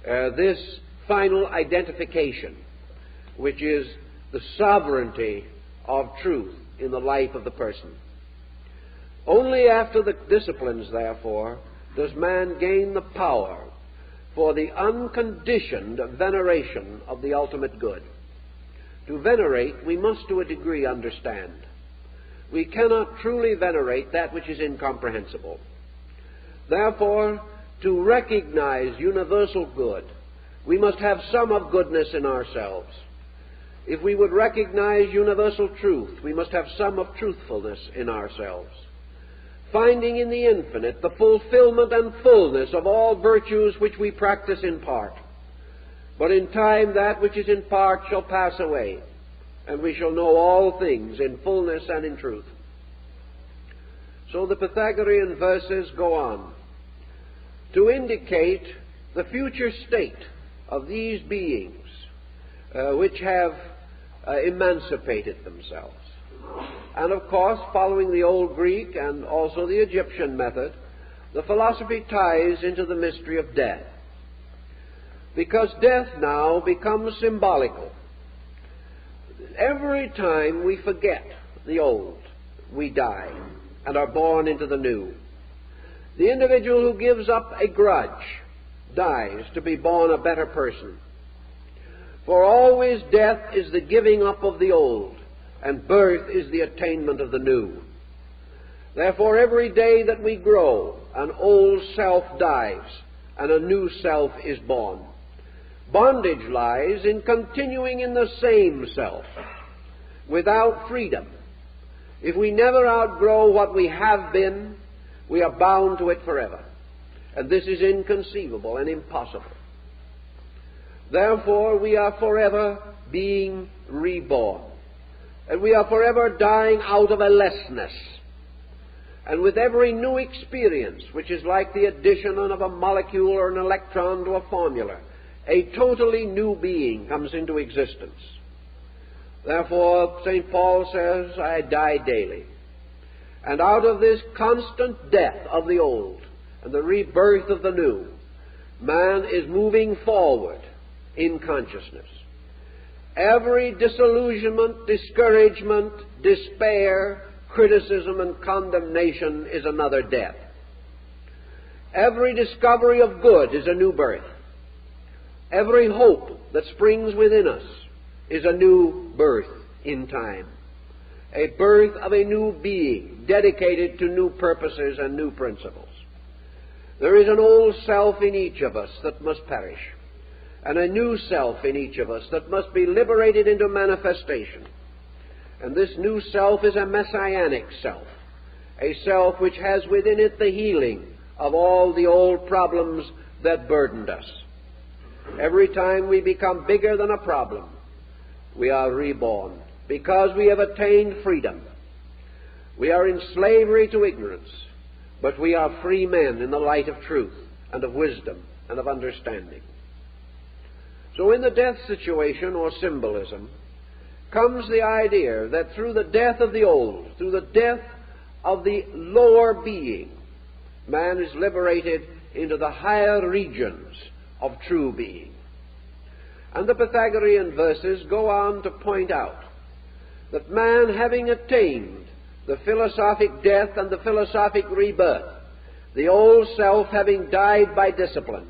this final identification, which is the sovereignty of truth in the life of the person. Only after the disciplines, therefore, does man gain the power for the unconditioned veneration of the ultimate good. To venerate, we must to a degree understand. We cannot truly venerate that which is incomprehensible. Therefore, to recognize universal good, we must have some of goodness in ourselves. If we would recognize universal truth, we must have some of truthfulness in ourselves. Finding in the infinite the fulfillment and fullness of all virtues which we practice in part. But in time that which is in part shall pass away, and we shall know all things in fullness and in truth. So the Pythagorean verses go on to indicate the future state of these beings which have emancipated themselves. And of course, following the old Greek and also the Egyptian method, the philosophy ties into the mystery of death, because death now becomes symbolical. Every time we forget the old, we die and are born into the new. The individual who gives up a grudge dies to be born a better person. For always death is the giving up of the old, and birth is the attainment of the new. Therefore, every day that we grow, an old self dies, and a new self is born. Bondage lies in continuing in the same self, without freedom. If we never outgrow what we have been, we are bound to it forever. And this is inconceivable and impossible. Therefore, we are forever being reborn. And we are forever dying out of a lessness. And with every new experience, which is like the addition of a molecule or an electron to a formula, a totally new being comes into existence. Therefore, St. Paul says, I die daily. And out of this constant death of the old and the rebirth of the new, man is moving forward in consciousness. Every disillusionment, discouragement, despair, criticism, and condemnation is another death. Every discovery of good is a new birth. Every hope that springs within us is a new birth in time, a birth of a new being dedicated to new purposes and new principles. There is an old self in each of us that must perish, and a new self in each of us that must be liberated into manifestation. And this new self is a messianic self, a self which has within it the healing of all the old problems that burdened us. Every time we become bigger than a problem, we are reborn, because we have attained freedom. We are in slavery to ignorance, but we are free men in the light of truth and of wisdom and of understanding. So in the death situation or symbolism comes the idea that through the death of the old, through the death of the lower being, man is liberated into the higher regions of true being. And the Pythagorean verses go on to point out that man, having attained the philosophic death and the philosophic rebirth, the old self having died by discipline,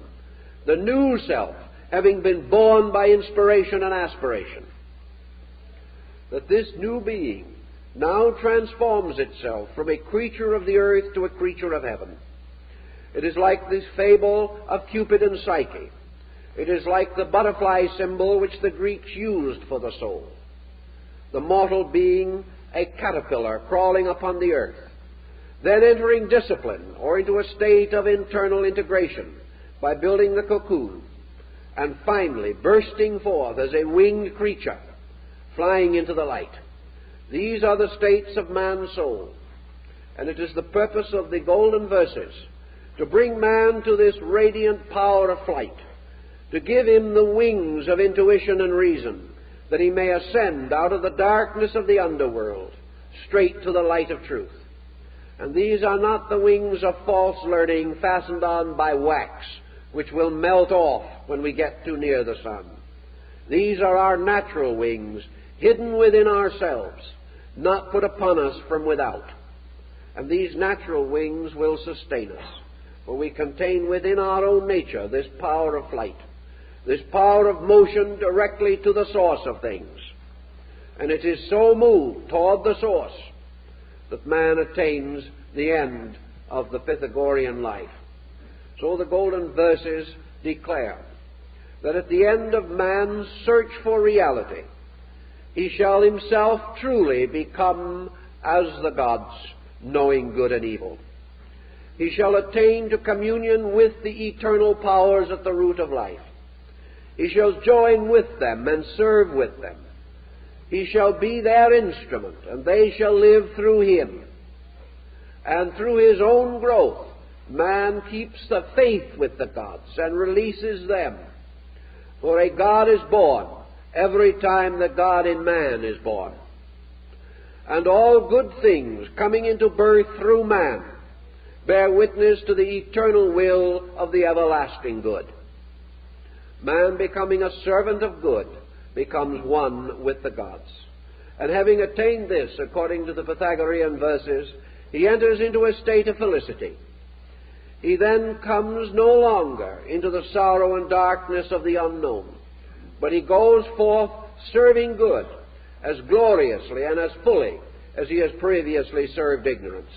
the new self having been born by inspiration and aspiration, that this new being now transforms itself from a creature of the earth to a creature of heaven. It is like this fable of Cupid and Psyche. It is like the butterfly symbol which the Greeks used for the soul. The mortal being, a caterpillar crawling upon the earth, then entering discipline or into a state of internal integration by building the cocoon, and finally bursting forth as a winged creature, flying into the light. These are the states of man's soul, and it is the purpose of the golden verses to bring man to this radiant power of flight, to give him the wings of intuition and reason, that he may ascend out of the darkness of the underworld straight to the light of truth. And these are not the wings of false learning fastened on by wax, which will melt off when we get too near the sun. These are our natural wings, hidden within ourselves, not put upon us from without. And these natural wings will sustain us, for we contain within our own nature this power of flight, this power of motion directly to the source of things. And it is so moved toward the source that man attains the end of the Pythagorean life. So the golden verses declare that at the end of man's search for reality, he shall himself truly become as the gods, knowing good and evil. He shall attain to communion with the eternal powers at the root of life. He shall join with them and serve with them. He shall be their instrument, and they shall live through him. And through his own growth, man keeps the faith with the gods and releases them. For a God is born every time the God in man is born. And all good things coming into birth through man bear witness to the eternal will of the everlasting good. Man, becoming a servant of good, becomes one with the gods. And having attained this, according to the Pythagorean verses, he enters into a state of felicity. He then comes no longer into the sorrow and darkness of the unknown, but he goes forth serving good as gloriously and as fully as he has previously served ignorance.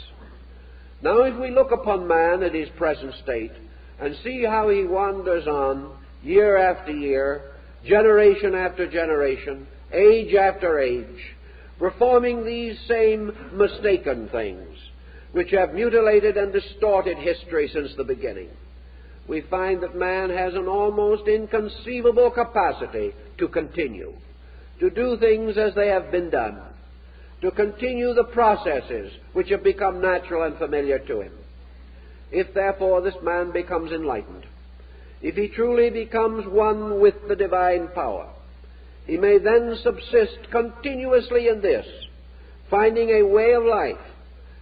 Now, if we look upon man at his present state and see how he wanders on year after year, generation after generation, age after age, performing these same mistaken things which have mutilated and distorted history since the beginning, we find that man has an almost inconceivable capacity to continue, to do things as they have been done, to continue the processes which have become natural and familiar to him. If, therefore, this man becomes enlightened, if he truly becomes one with the divine power, he may then subsist continuously in this, finding a way of life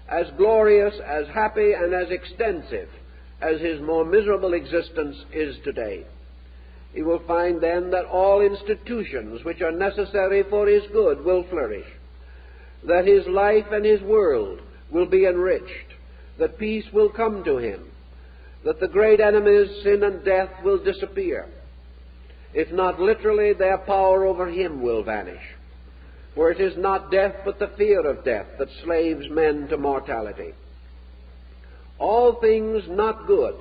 as glorious, as happy, and as extensive as his more miserable existence is today. He will find then that all institutions which are necessary for his good will flourish, that his life and his world will be enriched, that peace will come to him, that the great enemies, sin and death, will disappear. If not literally, their power over him will vanish. For it is not death, but the fear of death that slaves men to mortality. All things not good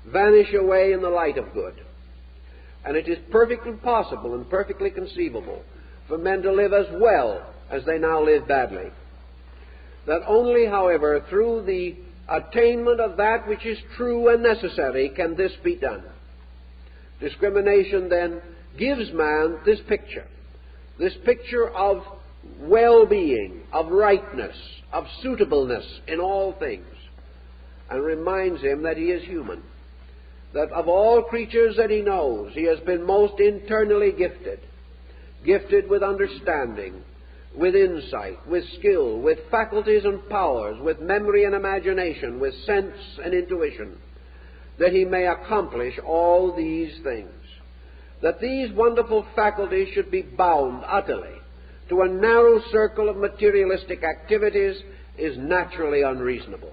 vanish away in the light of good. And it is perfectly possible and perfectly conceivable for men to live as well as they now live badly. That only, however, through the attainment of that which is true and necessary can this be done. Discrimination, then, gives man this picture of well-being, of rightness, of suitableness in all things, and reminds him that he is human, that of all creatures that he knows, he has been most internally gifted with understanding, with insight, with skill, with faculties and powers, with memory and imagination, with sense and intuition, that he may accomplish all these things. That these wonderful faculties should be bound utterly to a narrow circle of materialistic activities is naturally unreasonable.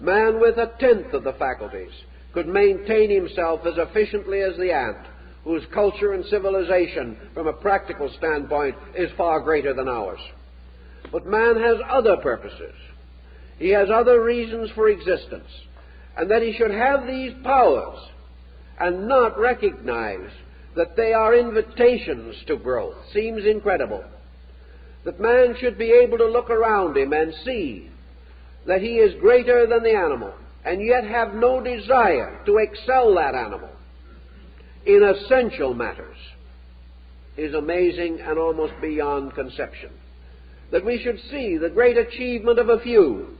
Man with a tenth of the faculties could maintain himself as efficiently as the ant, whose culture and civilization, from a practical standpoint, is far greater than ours. But man has other purposes. He has other reasons for existence. And that he should have these powers and not recognize that they are invitations to growth seems incredible. That man should be able to look around him and see that he is greater than the animal, and yet have no desire to excel that animal in essential matters, is amazing and almost beyond conception. That we should see the great achievement of a few,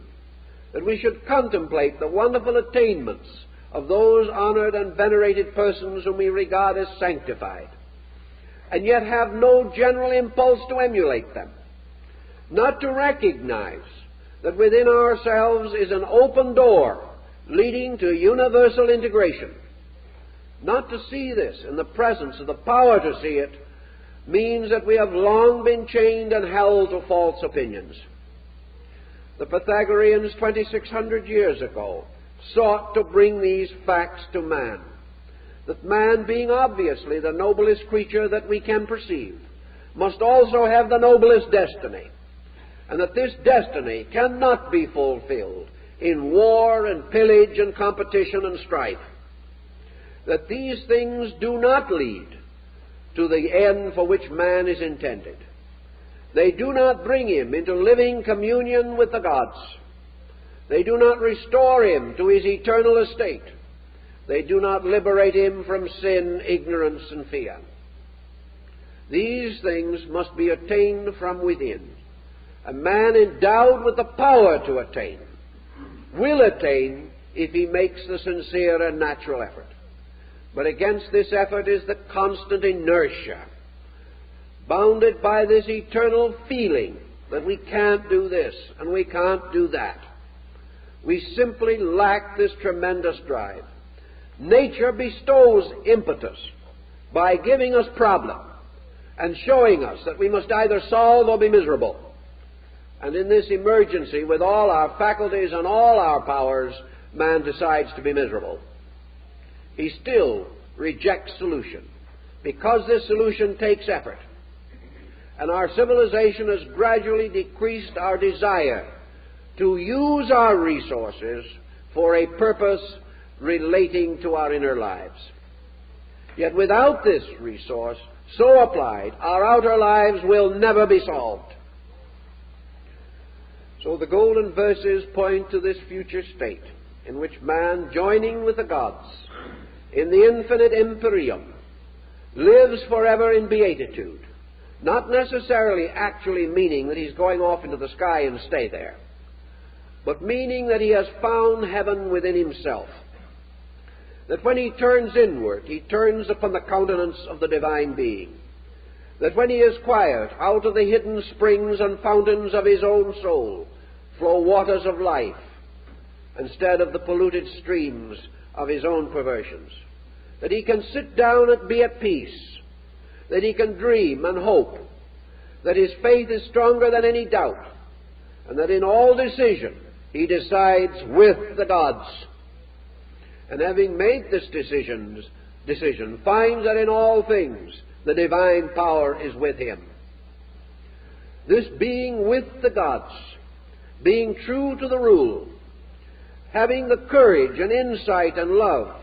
that we should contemplate the wonderful attainments of those honored and venerated persons whom we regard as sanctified, and yet have no general impulse to emulate them, not to recognize that within ourselves is an open door leading to universal integration. Not to see this in the presence of the power to see it means that we have long been chained and held to false opinions. The Pythagoreans 2,600 years ago sought to bring these facts to man, that man, being obviously the noblest creature that we can perceive, must also have the noblest destiny, and that this destiny cannot be fulfilled in war and pillage and competition and strife, that these things do not lead to the end for which man is intended. They do not bring him into living communion with the gods. They do not restore him to his eternal estate. They do not liberate him from sin, ignorance, and fear. These things must be attained from within. A man endowed with the power to attain will attain if he makes the sincere and natural effort. But against this effort is the constant inertia, bounded by this eternal feeling that we can't do this and we can't do that. We simply lack this tremendous drive. Nature bestows impetus by giving us problem and showing us that we must either solve or be miserable. And in this emergency, with all our faculties and all our powers, man decides to be miserable. He still rejects solution, because this solution takes effort. And our civilization has gradually decreased our desire to use our resources for a purpose relating to our inner lives. Yet without this resource, so applied, our outer lives will never be solved. So the golden verses point to this future state in which man, joining with the gods in the infinite empyrean, lives forever in beatitude, not necessarily actually meaning that he's going off into the sky and stay there, but meaning that he has found heaven within himself, that when he turns inward, he turns upon the countenance of the divine being, that when he is quiet, out of the hidden springs and fountains of his own soul flow waters of life, instead of the polluted streams of his own perversions, that he can sit down and be at peace, that he can dream and hope, that his faith is stronger than any doubt, and that in all decision he decides with the gods. And having made this decision finds that in all things the divine power is with him. This being with the gods, being true to the rule, having the courage and insight and love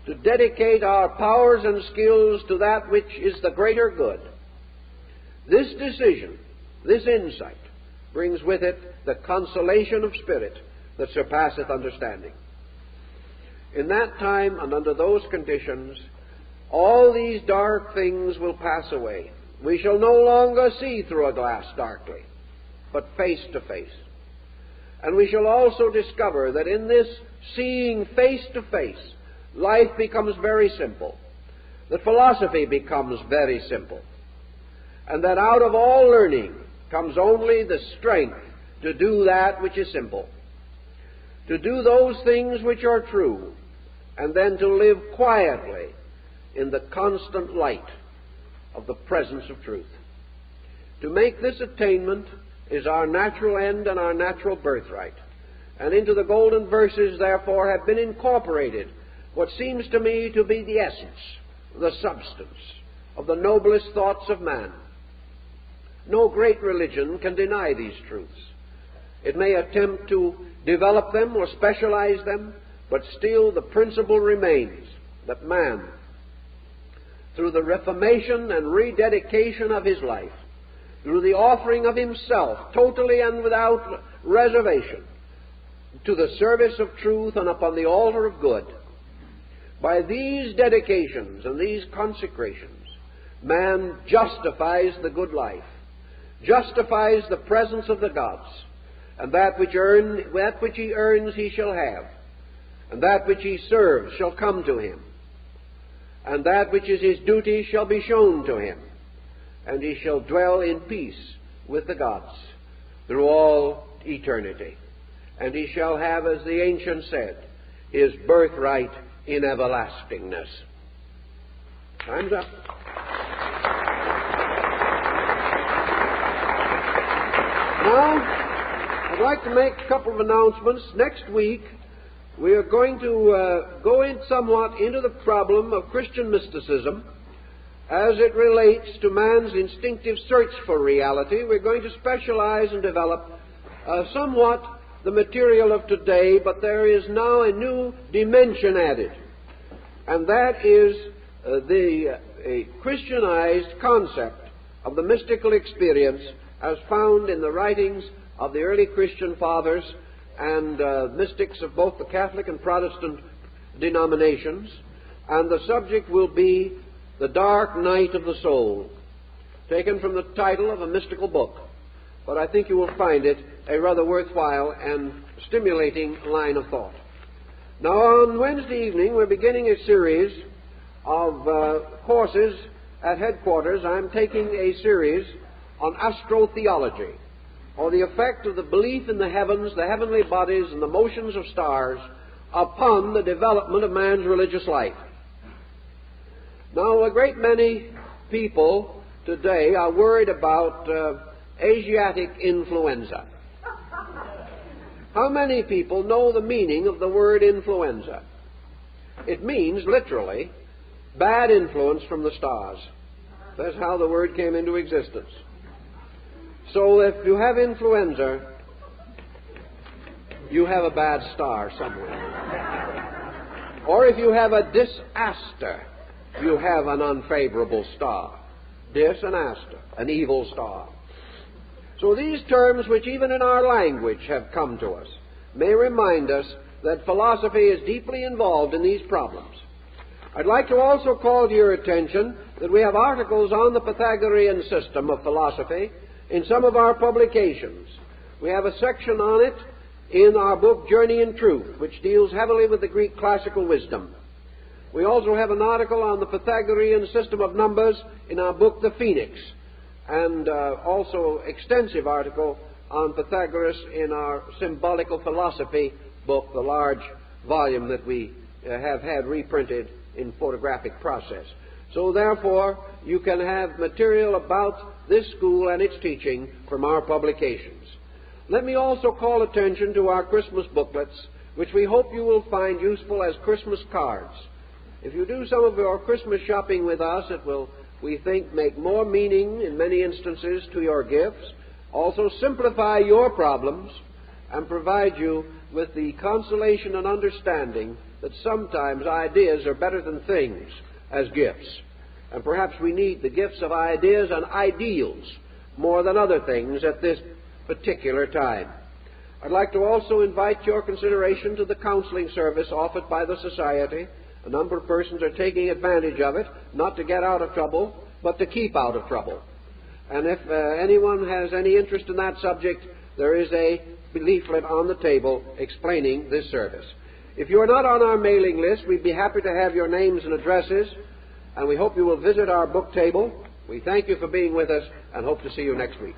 to dedicate our powers and skills to that which is the greater good, this decision, this insight, brings with it the consolation of spirit that surpasseth understanding. In that time and under those conditions, all these dark things will pass away. We shall no longer see through a glass darkly, but face to face. And we shall also discover that in this seeing face to face, life becomes very simple, that philosophy becomes very simple, and that out of all learning comes only the strength to do that which is simple, to do those things which are true, and then to live quietly in the constant light of the presence of truth. To make this attainment is our natural end and our natural birthright. And into the golden verses, therefore, have been incorporated what seems to me to be the essence, the substance of the noblest thoughts of man. No great religion can deny these truths. It may attempt to develop them or specialize them, but still the principle remains that man, through the reformation and rededication of his life, through the offering of himself, totally and without reservation, to the service of truth and upon the altar of good, by these dedications and these consecrations, man justifies the good life, justifies the presence of the gods, and that which he earns he shall have, and that which he serves shall come to him, and that which is his duty shall be shown to him, and he shall dwell in peace with the gods through all eternity. And he shall have, as the ancient said, his birthright in everlastingness. Time's up. Now, I'd like to make a couple of announcements. Next week, we are going to go in somewhat into the problem of Christian mysticism as it relates to man's instinctive search for reality. We're going to specialize and develop somewhat the material of today, but there is now a new dimension added, and that is a Christianized concept of the mystical experience as found in the writings of the early Christian fathers and mystics of both the Catholic and Protestant denominations, and the subject will be the dark night of the soul, taken from the title of a mystical book. But I think you will find it a rather worthwhile and stimulating line of thought. Now, on Wednesday evening, we're beginning a series of courses at headquarters. I'm taking a series on astrotheology. or the effect of the belief in the heavens, the heavenly bodies, and the motions of stars upon the development of man's religious life. Now, a great many people today are worried about Asiatic influenza. How many people know the meaning of the word influenza? It means, literally, bad influence from the stars. That's how the word came into existence. So if you have influenza, you have a bad star somewhere. Or if you have a disaster, you have an unfavorable star. Dis and aster, an evil star. So these terms, which even in our language have come to us, may remind us that philosophy is deeply involved in these problems. I'd like to also call to your attention that we have articles on the Pythagorean system of philosophy in some of our publications. We have a section on it in our book Journey in Truth, which deals heavily with the Greek classical wisdom. We also have an article on the Pythagorean system of numbers in our book The Phoenix, and also extensive article on Pythagoras in our symbolical philosophy book, the large volume that we have had reprinted in photographic process. So therefore, you can have material about this school and its teaching from our publications. Let me also call attention to our Christmas booklets, which we hope you will find useful as Christmas cards. If you do some of your Christmas shopping with us, it will, we think, make more meaning in many instances to your gifts, also simplify your problems, and provide you with the consolation and understanding that sometimes ideas are better than things as gifts. And perhaps we need the gifts of ideas and ideals more than other things at this particular time. I'd like to also invite your consideration to the counseling service offered by the Society. A number of persons are taking advantage of it, not to get out of trouble, but to keep out of trouble. And if anyone has any interest in that subject, there is a leaflet on the table explaining this service. If you are not on our mailing list, we'd be happy to have your names and addresses, and we hope you will visit our book table. We thank you for being with us and hope to see you next week.